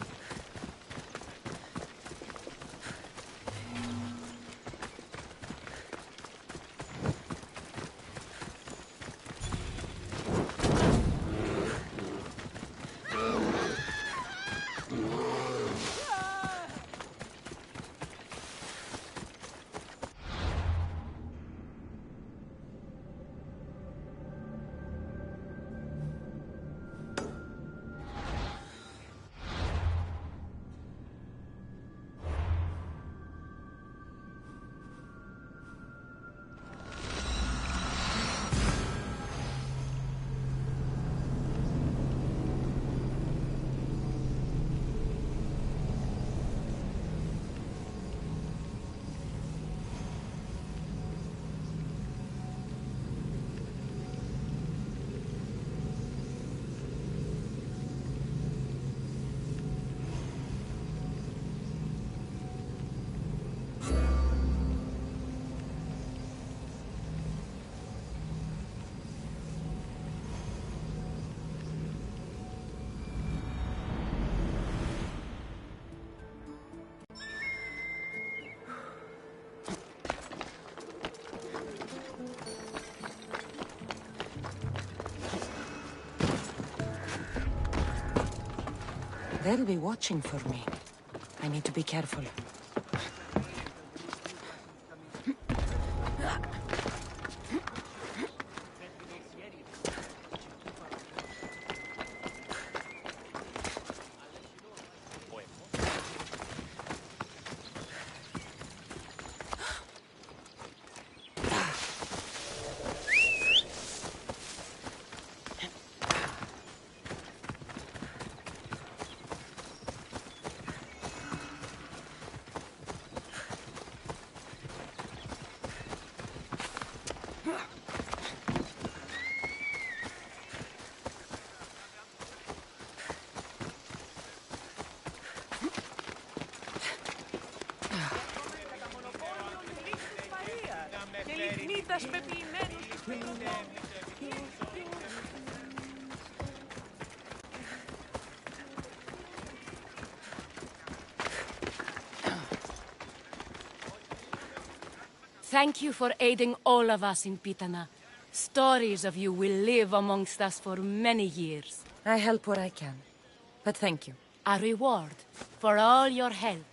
They'll be watching for me. I need to be careful. Thank you for aiding all of us in Pitana. Stories of you will live amongst us for many years. I help where I can. But thank you. A reward for all your help.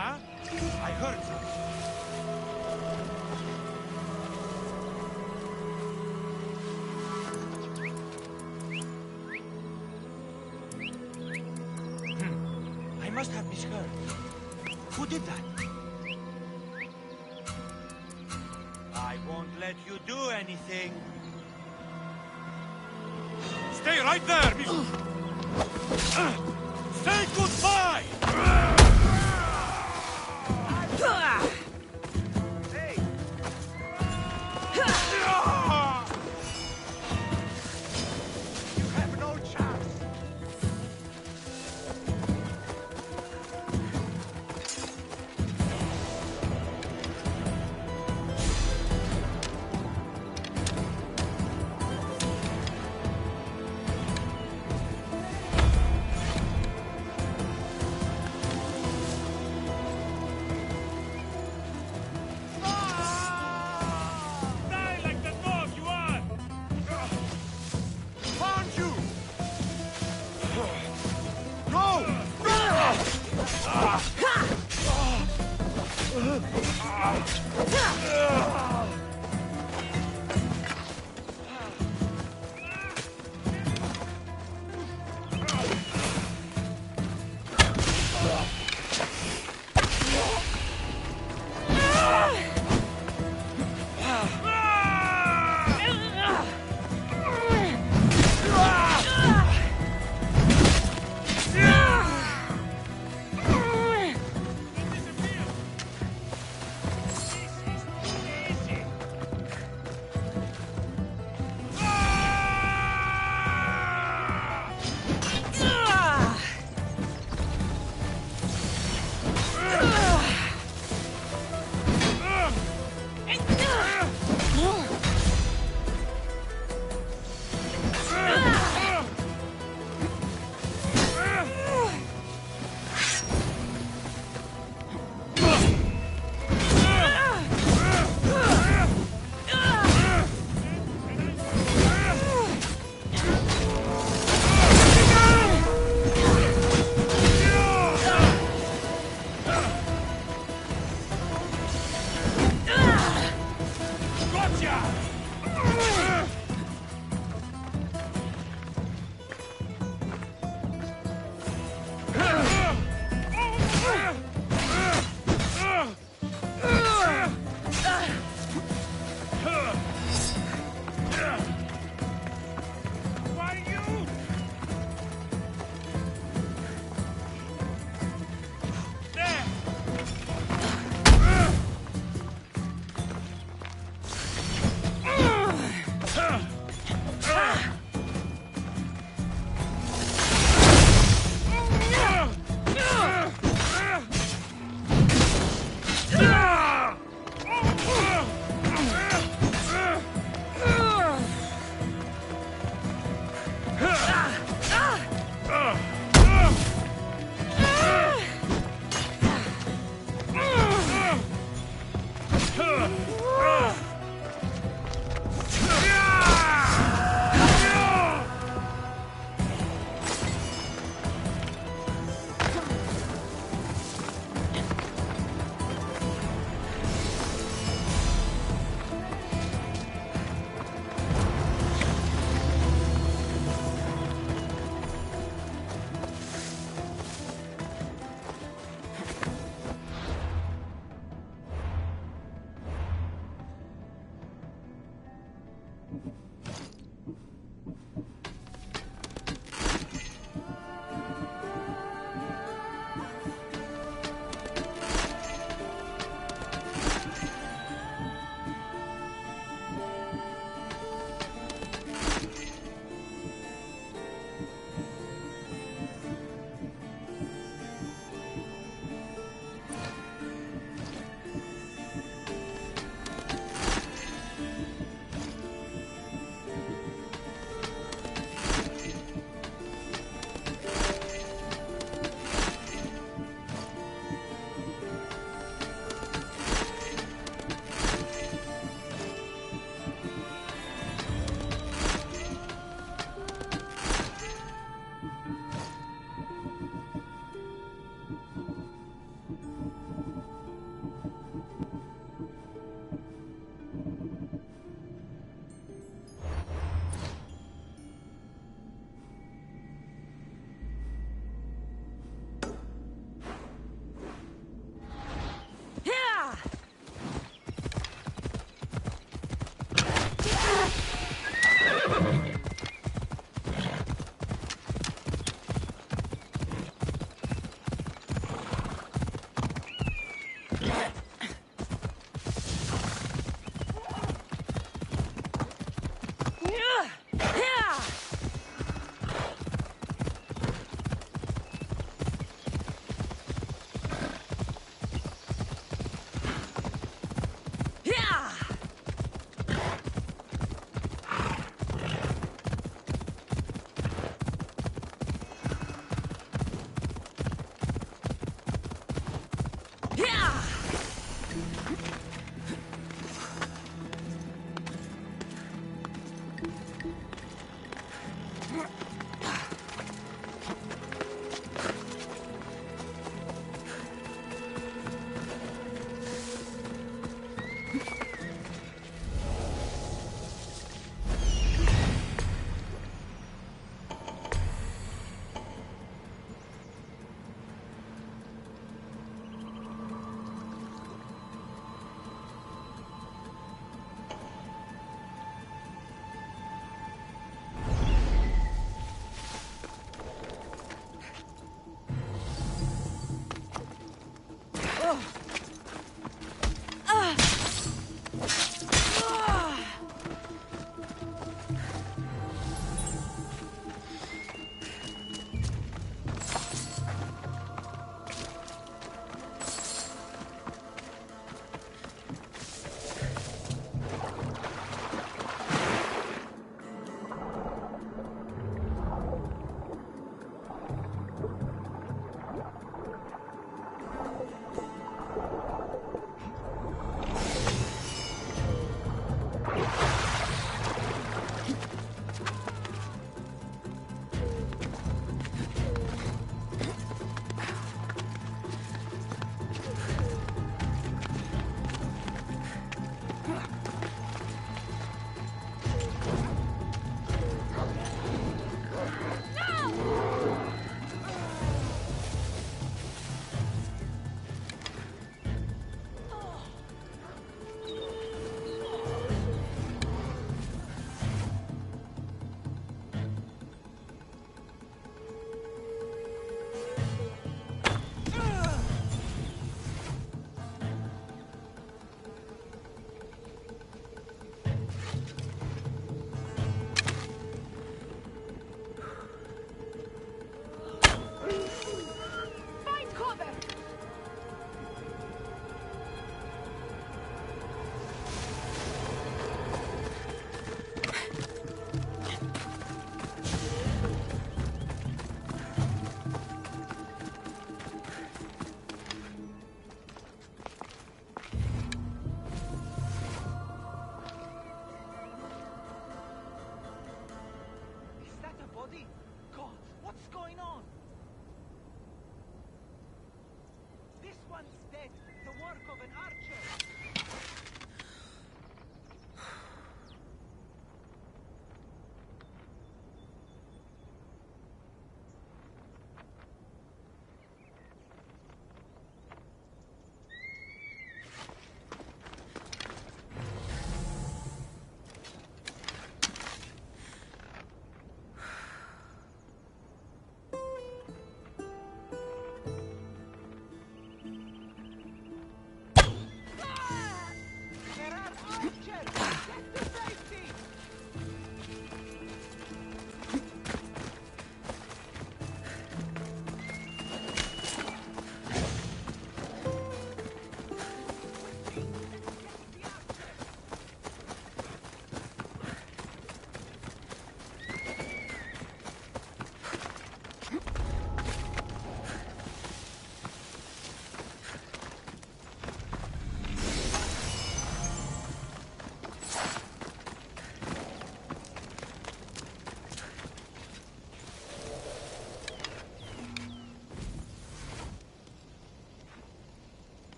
huh? I heard something. I must have misheard. Who did that? I won't let you do anything. Stay right there, Say goodbye! Hey! You have no chance.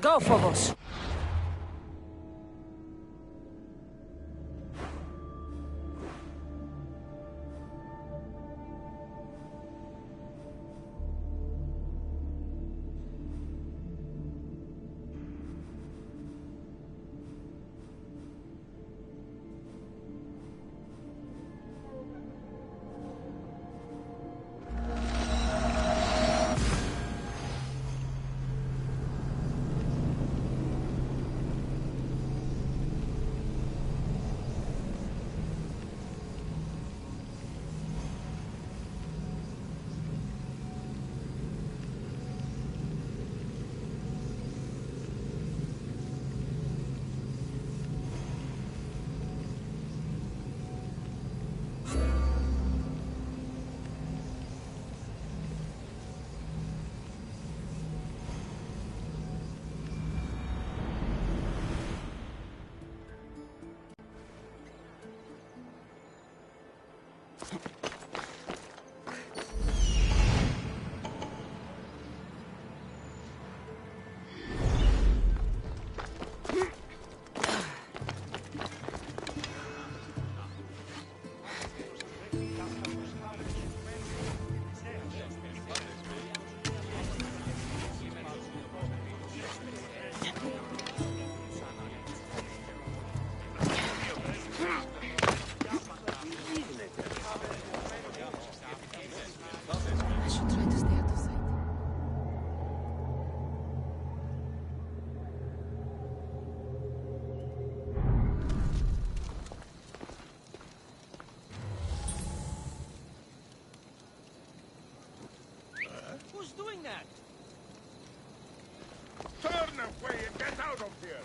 So, Phobos. Who's doing that? Turn away and get out of here!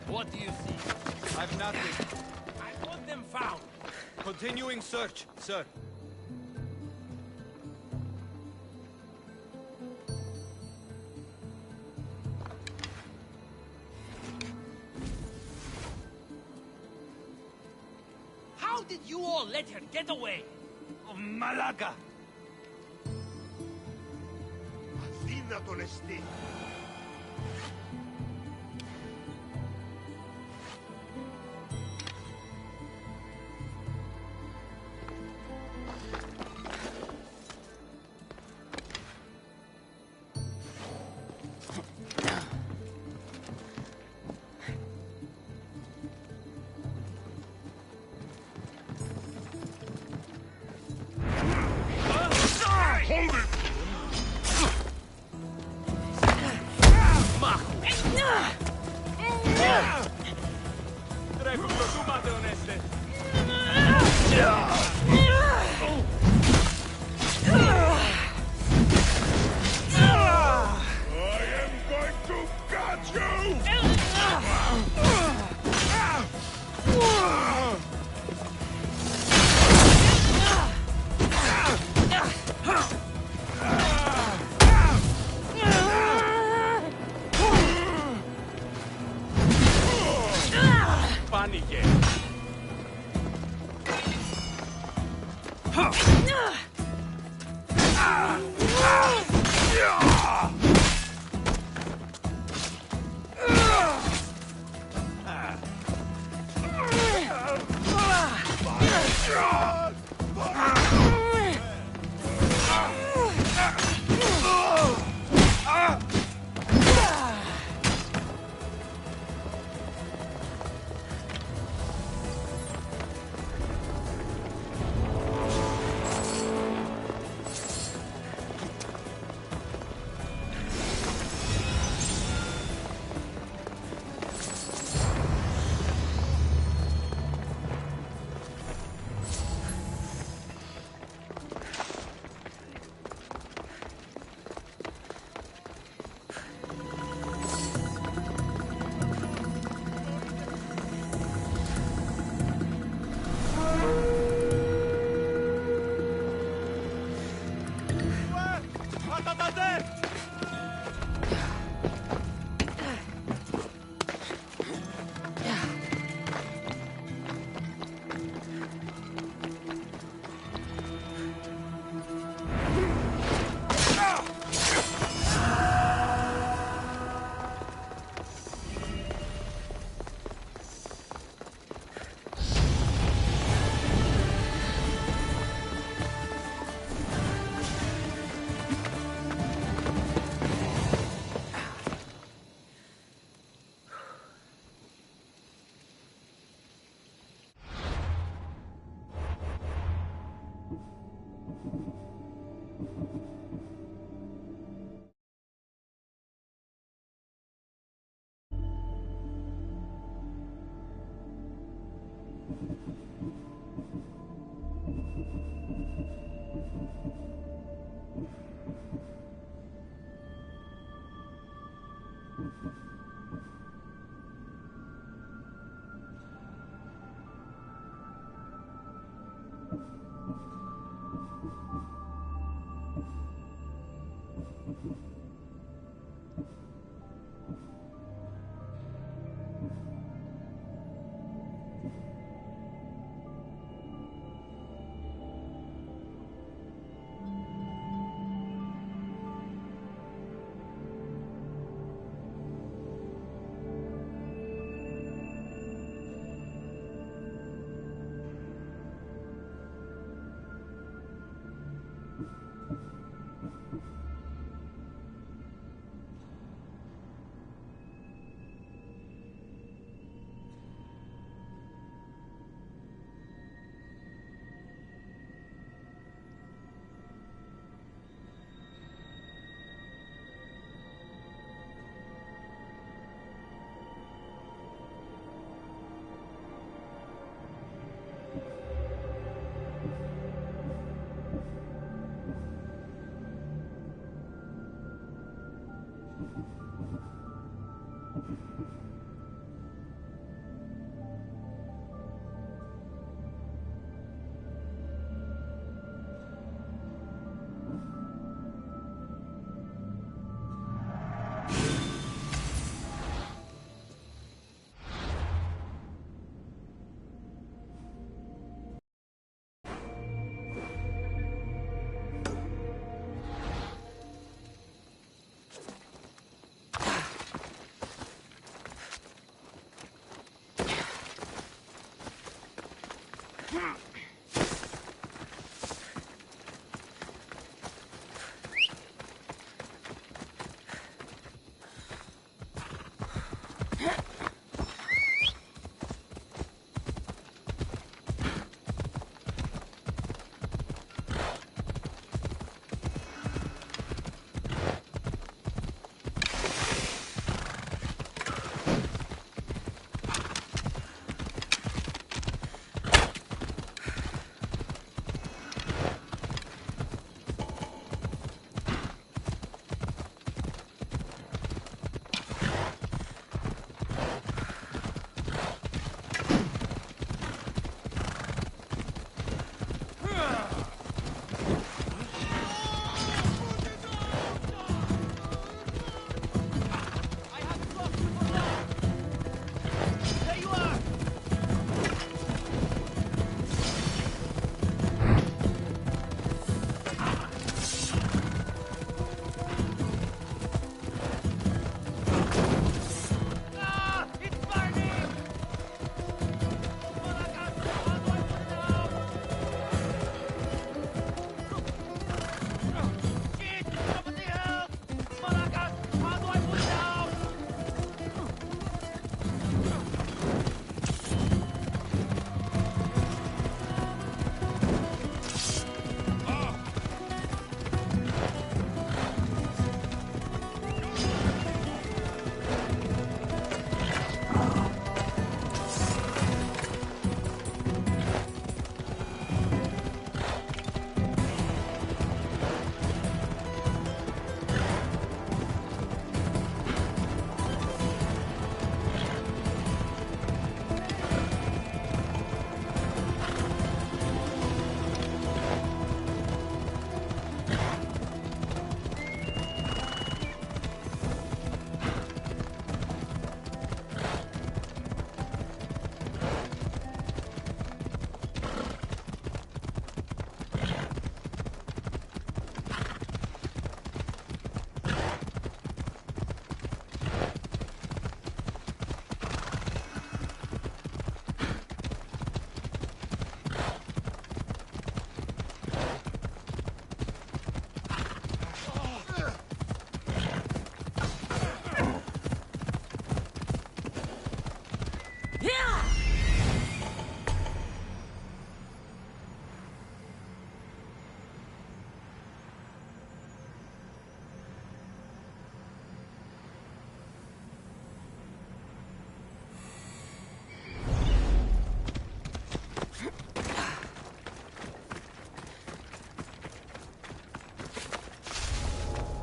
What do you see? I've nothing. I want them found. Continuing search, sir. How did you all let her get away? Malaga! Αθήνα τον εστί. Hold it!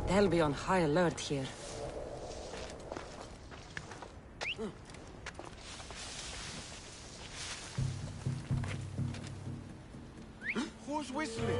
They'll be on high alert here. Who's whistling?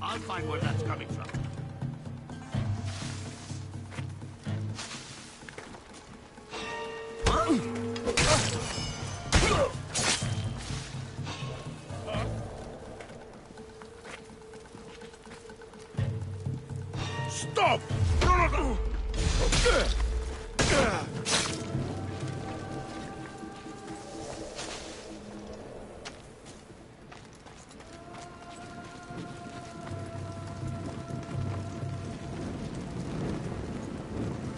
I'll find where that's coming from. Stop! No!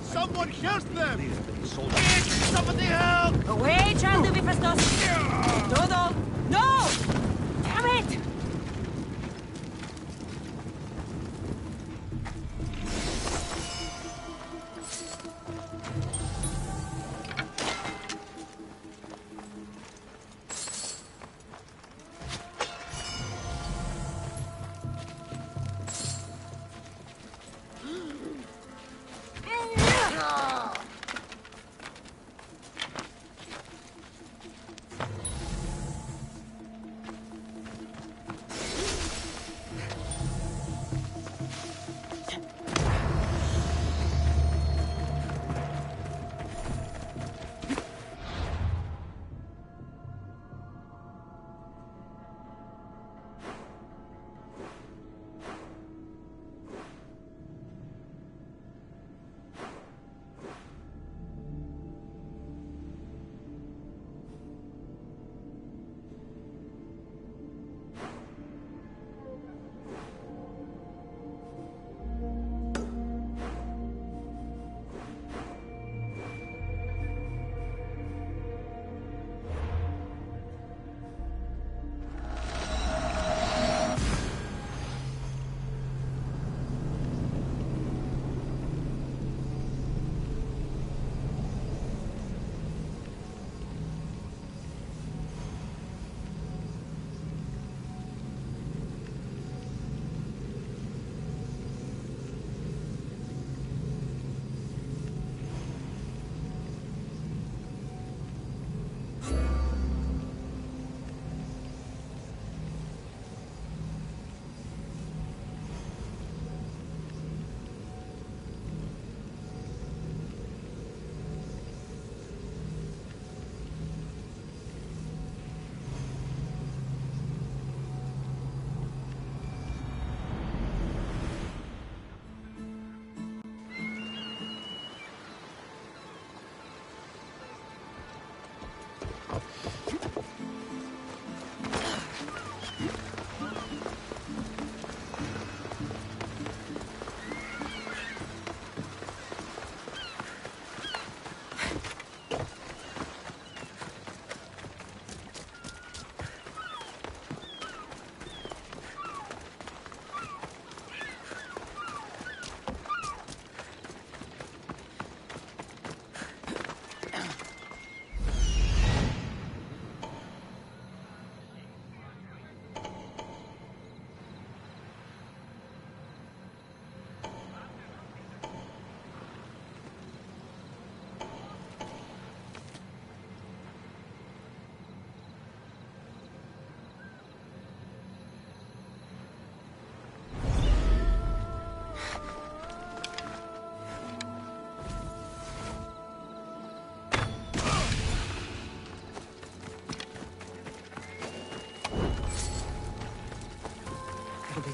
Someone help them! Somebody help! Away, child of Hephaestus! Todo! No! Damn it!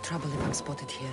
trouble if I'm spotted here.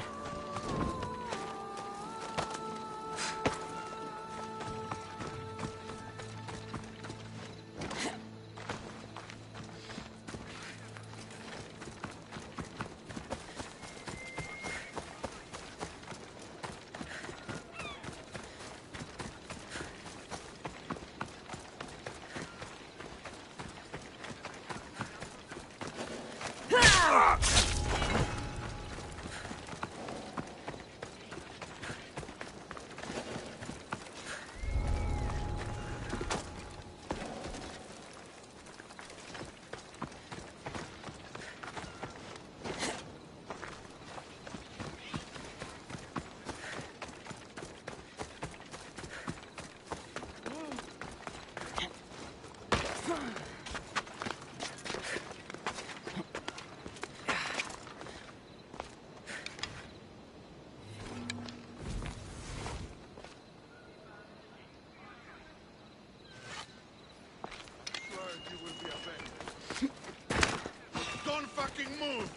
Don't fucking move!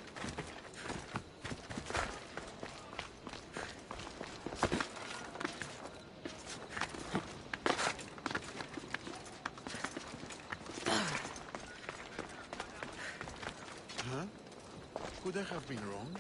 Huh? Could I have been wrong?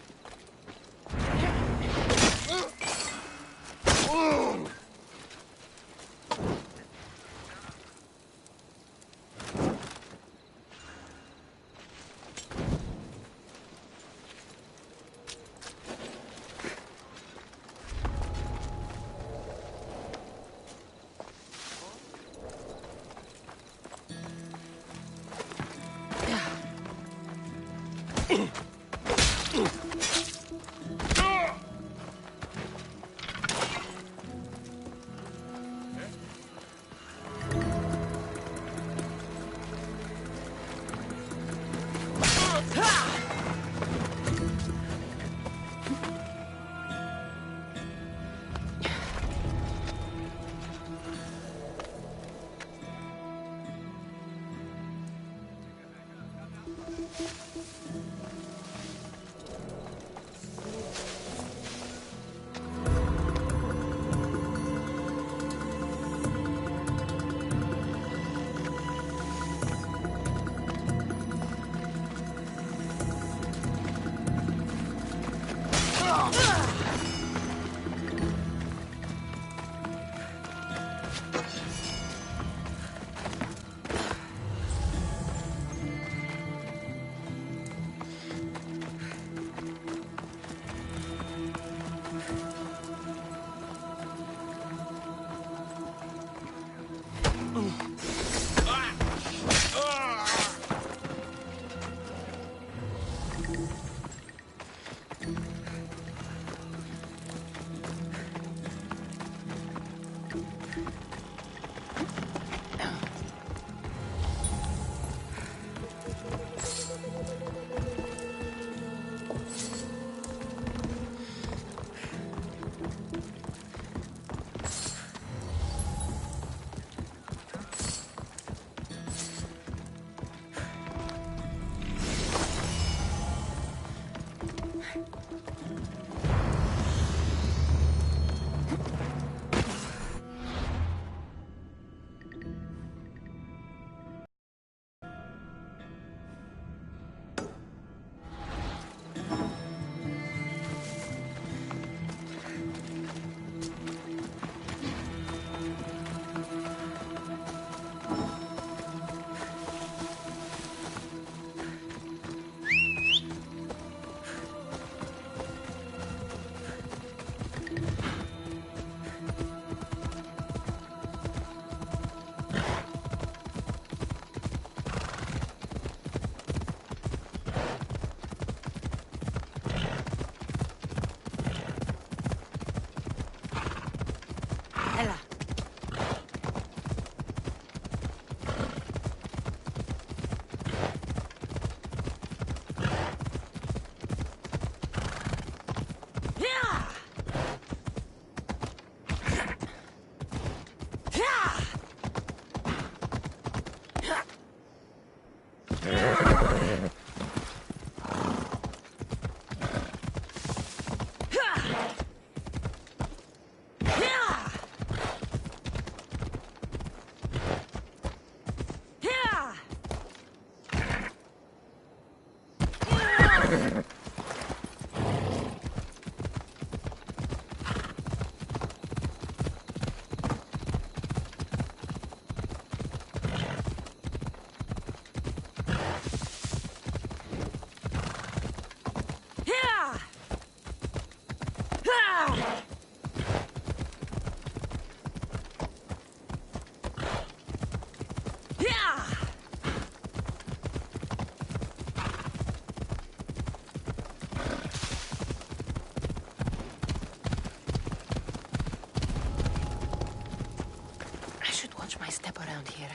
watch my step around here.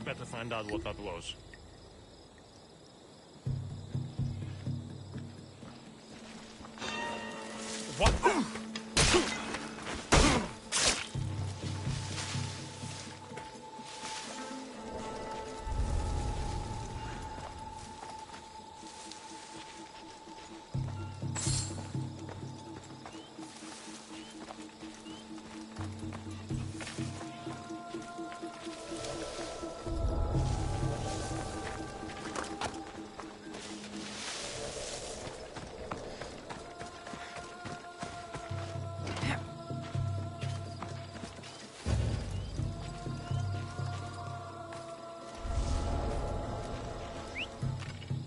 Better find out what that was. What?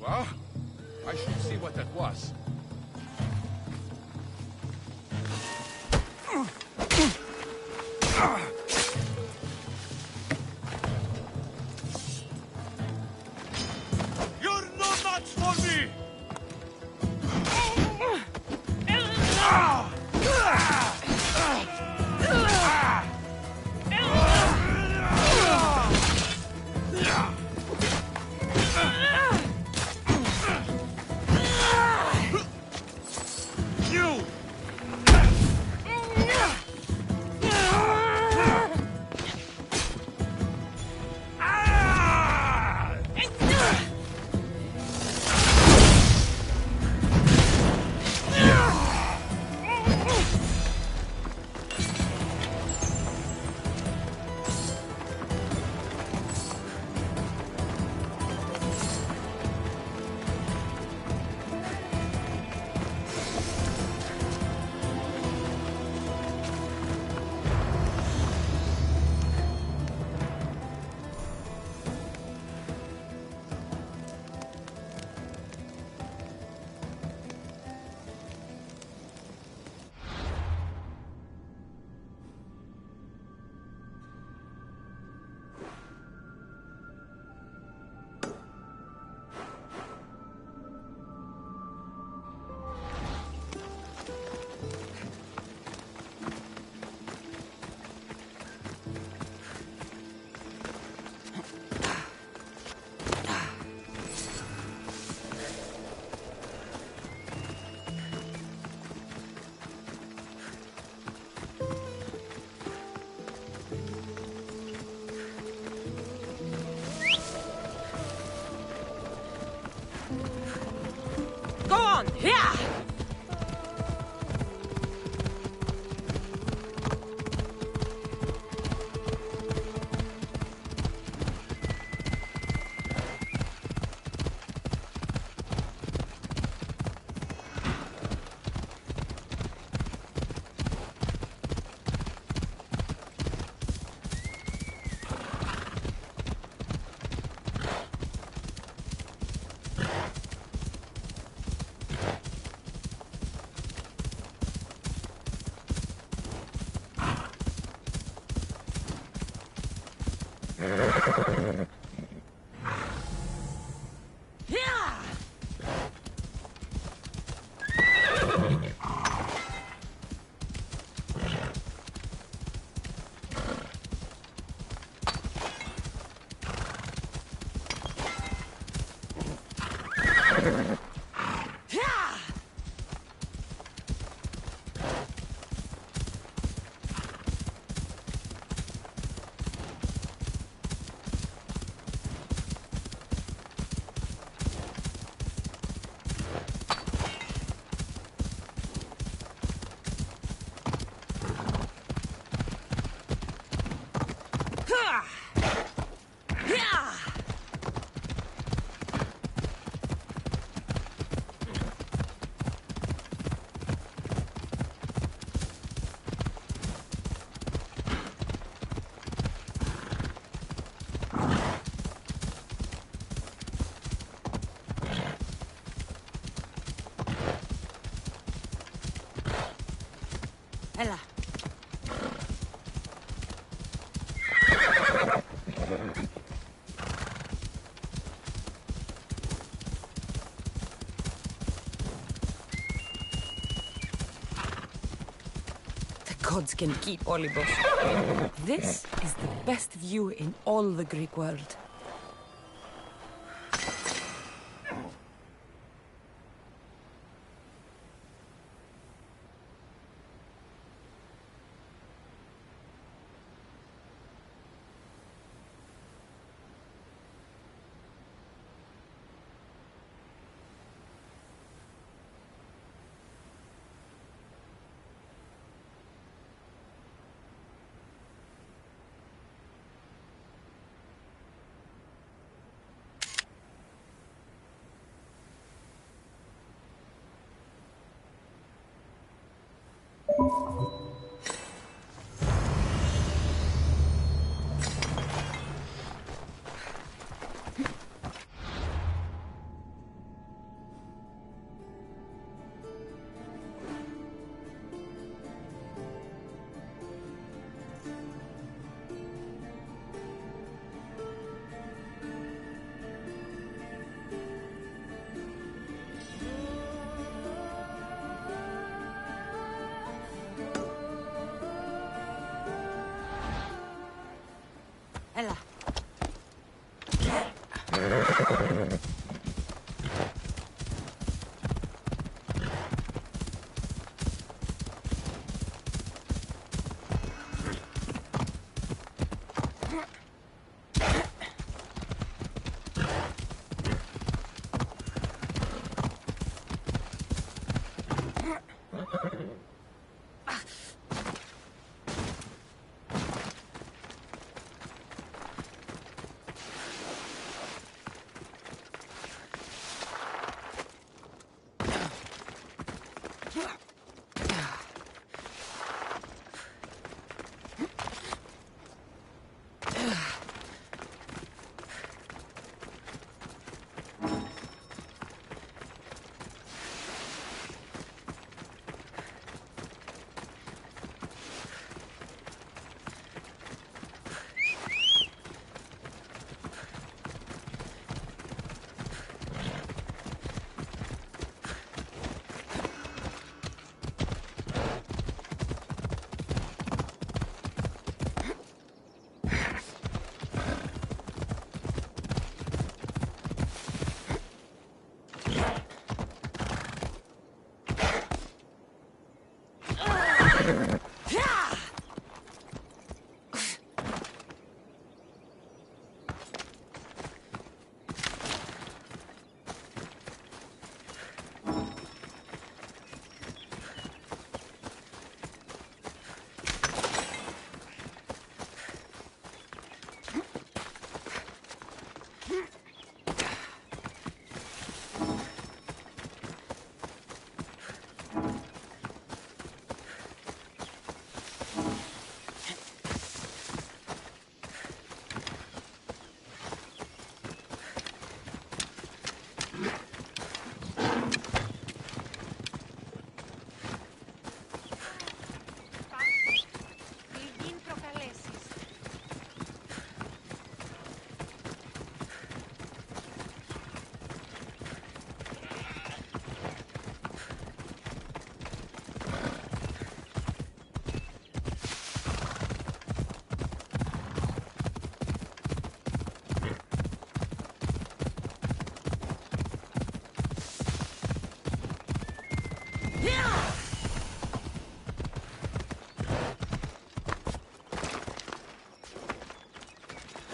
Well, I should see what that was. You're no match for me! You! Go on! Yeah! Έλα. Gods can keep Olympus. This is the best view in all the Greek world. Έλα.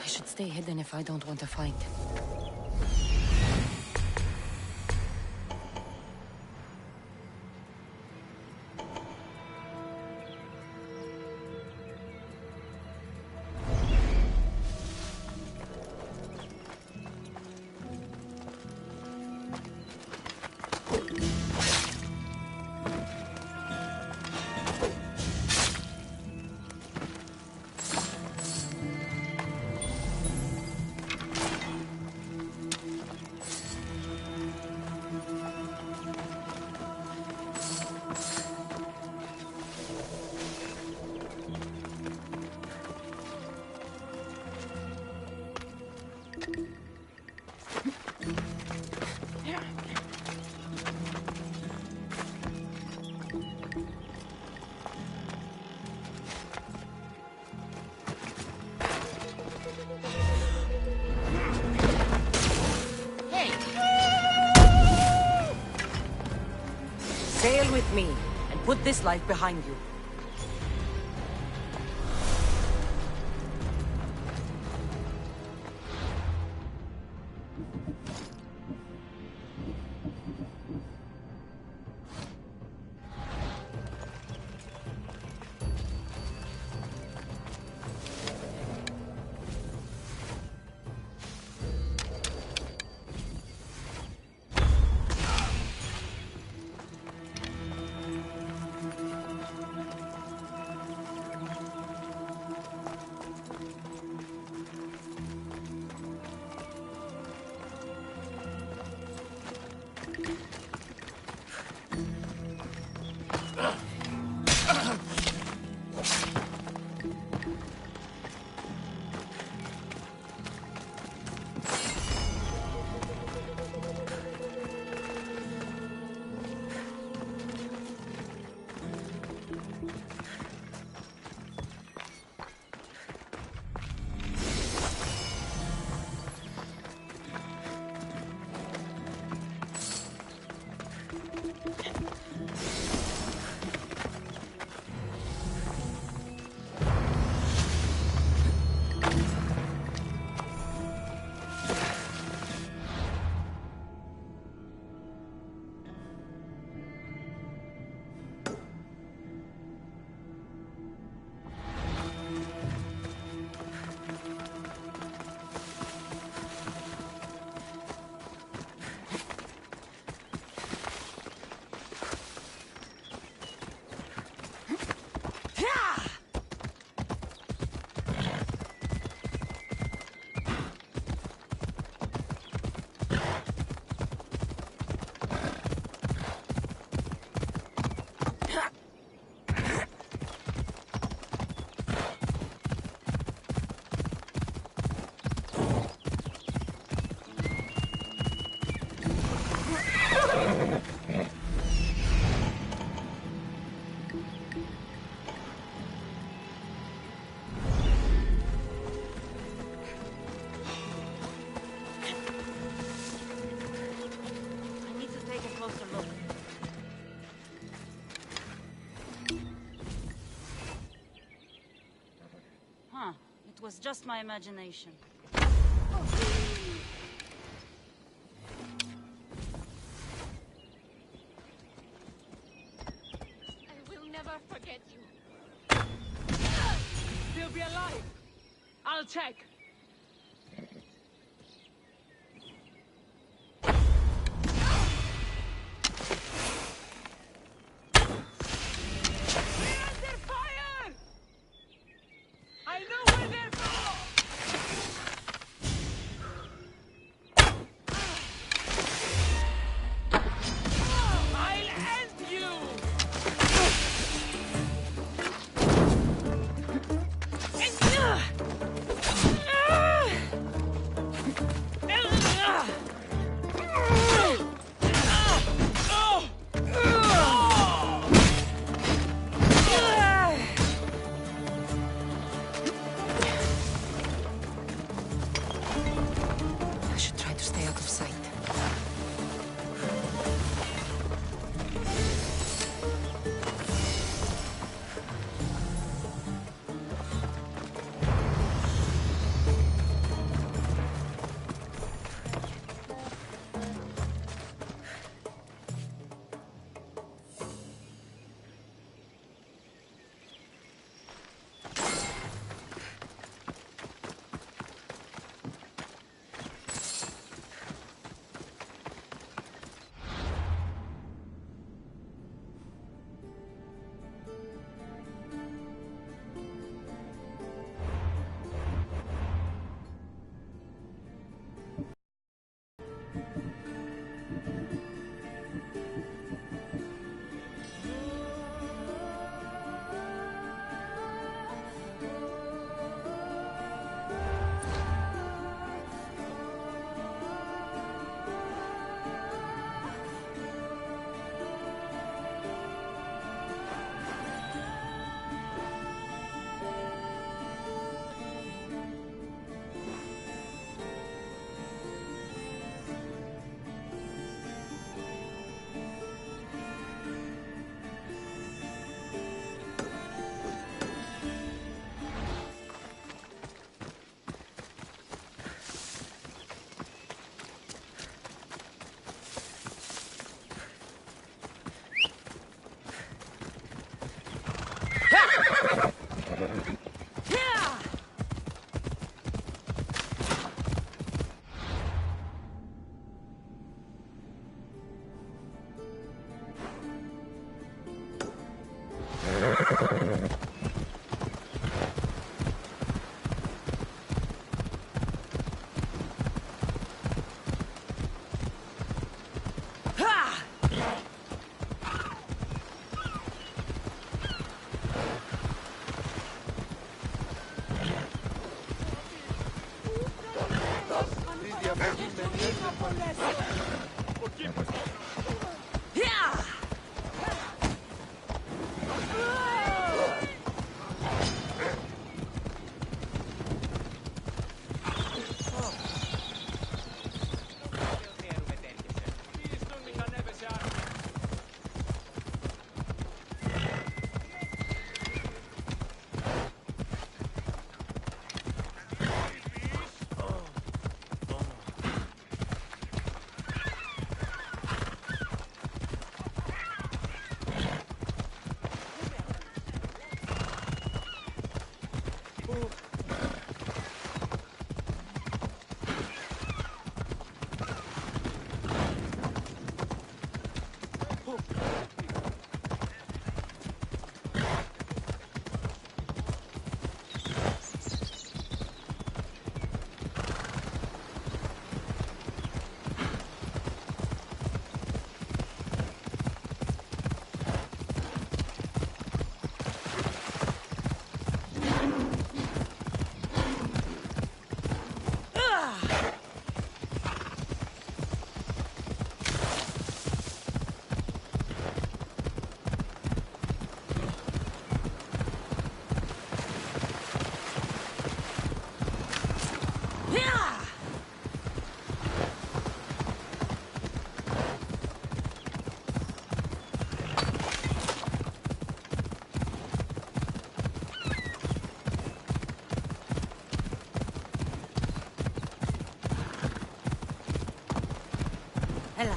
I should stay hidden if I don't want a fight. Sail with me, and put this life behind you. It was just my imagination. I will never forget you. They'll be alive. I'll check. Ella.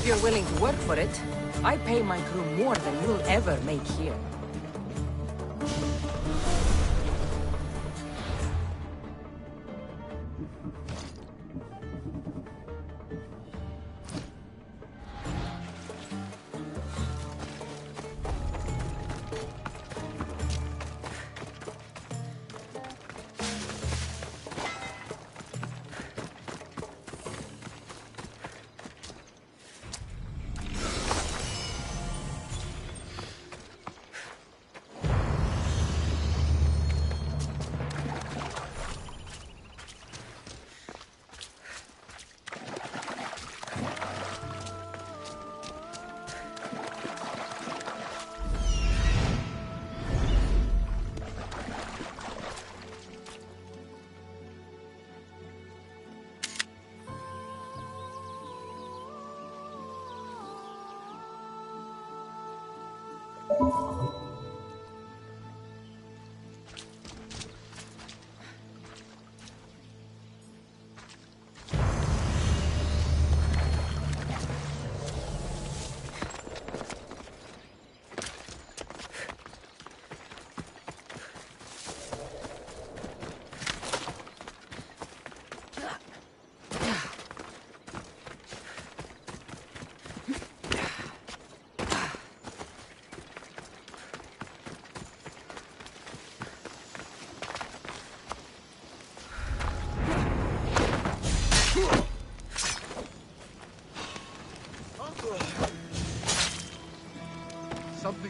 If you're willing to work for it, I pay my crew more than you'll ever make here.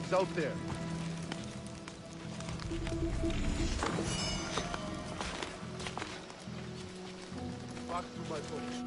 He's out there. Back to my post.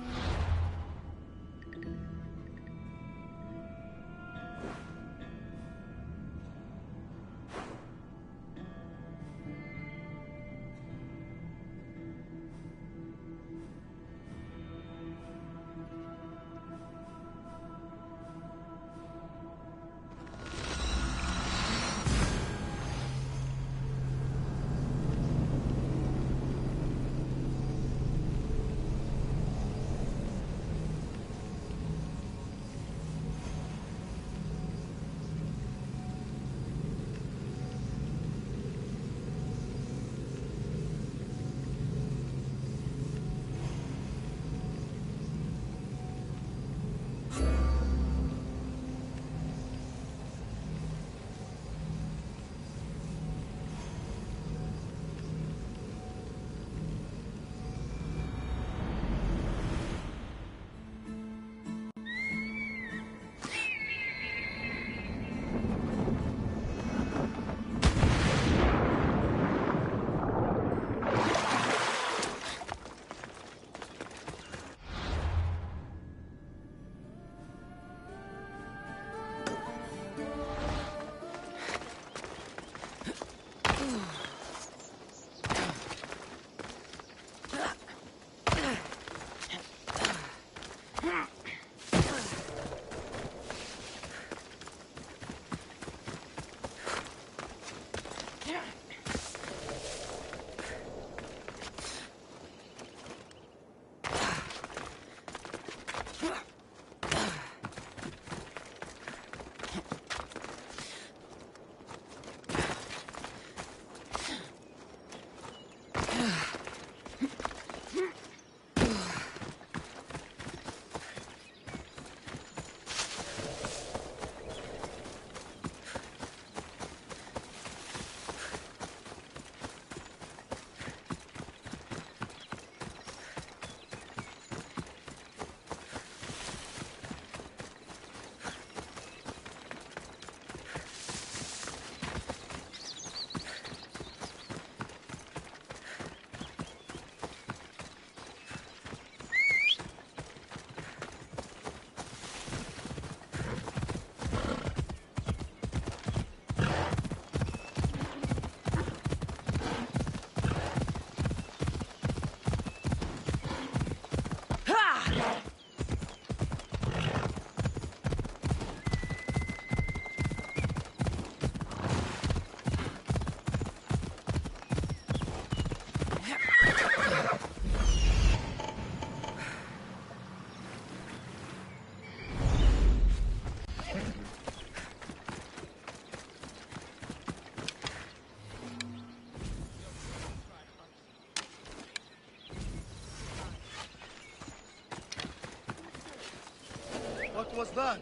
What was that?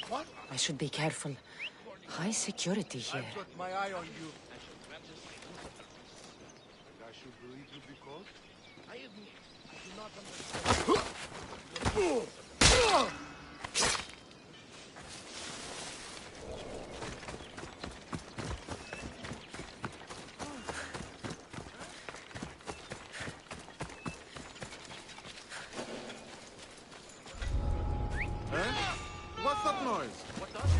What? I should be careful. High security here. I've got my eye on you. And I should believe you because I admit I do not understand. What's that noise? What does?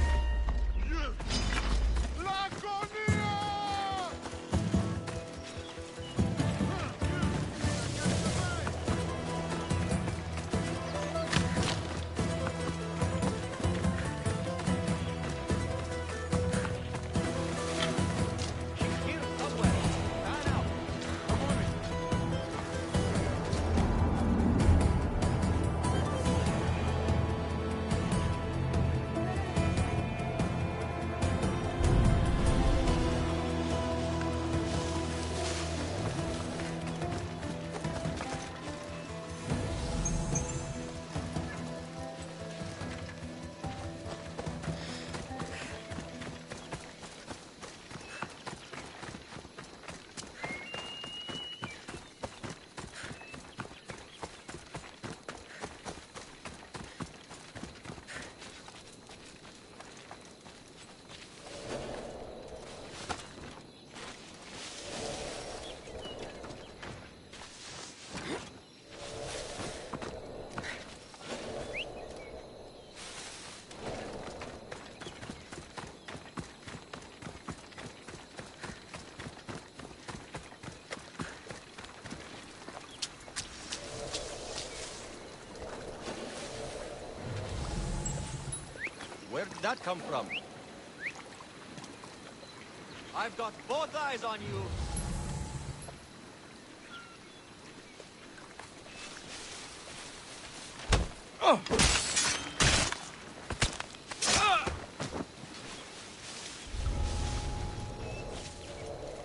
Where'd that come from? I've got both eyes on you. Oh!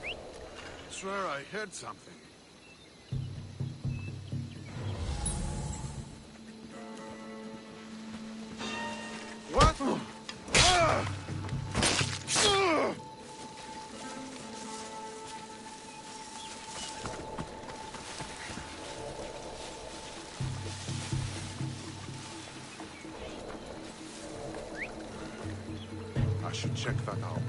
I swear I heard something. What? I should check that out.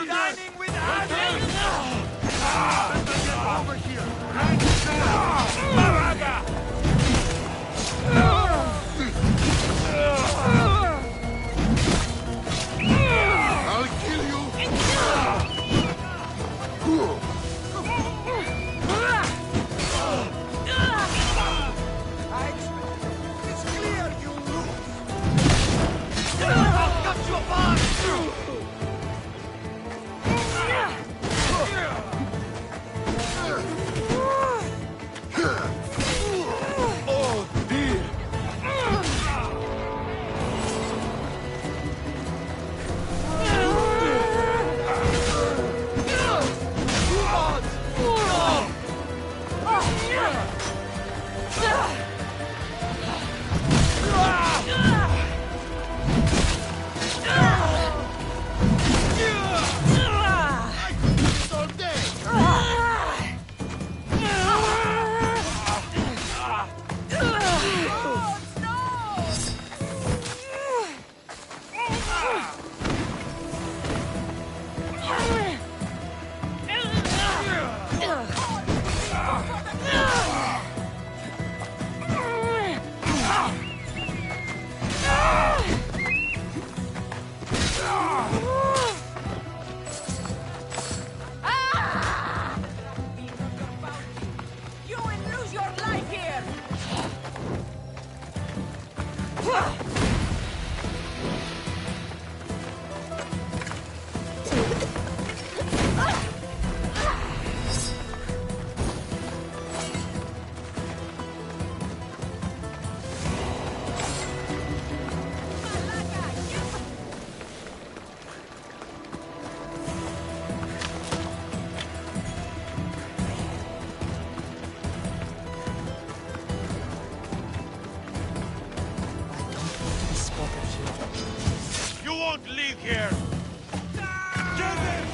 Dining with adults! Over here! Baraga! I'll kill you! It's clear you lose! I'll cut you apart! Oh, dear! All day! You will lose your life here! You won't leave here! Get him!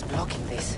Blocking this.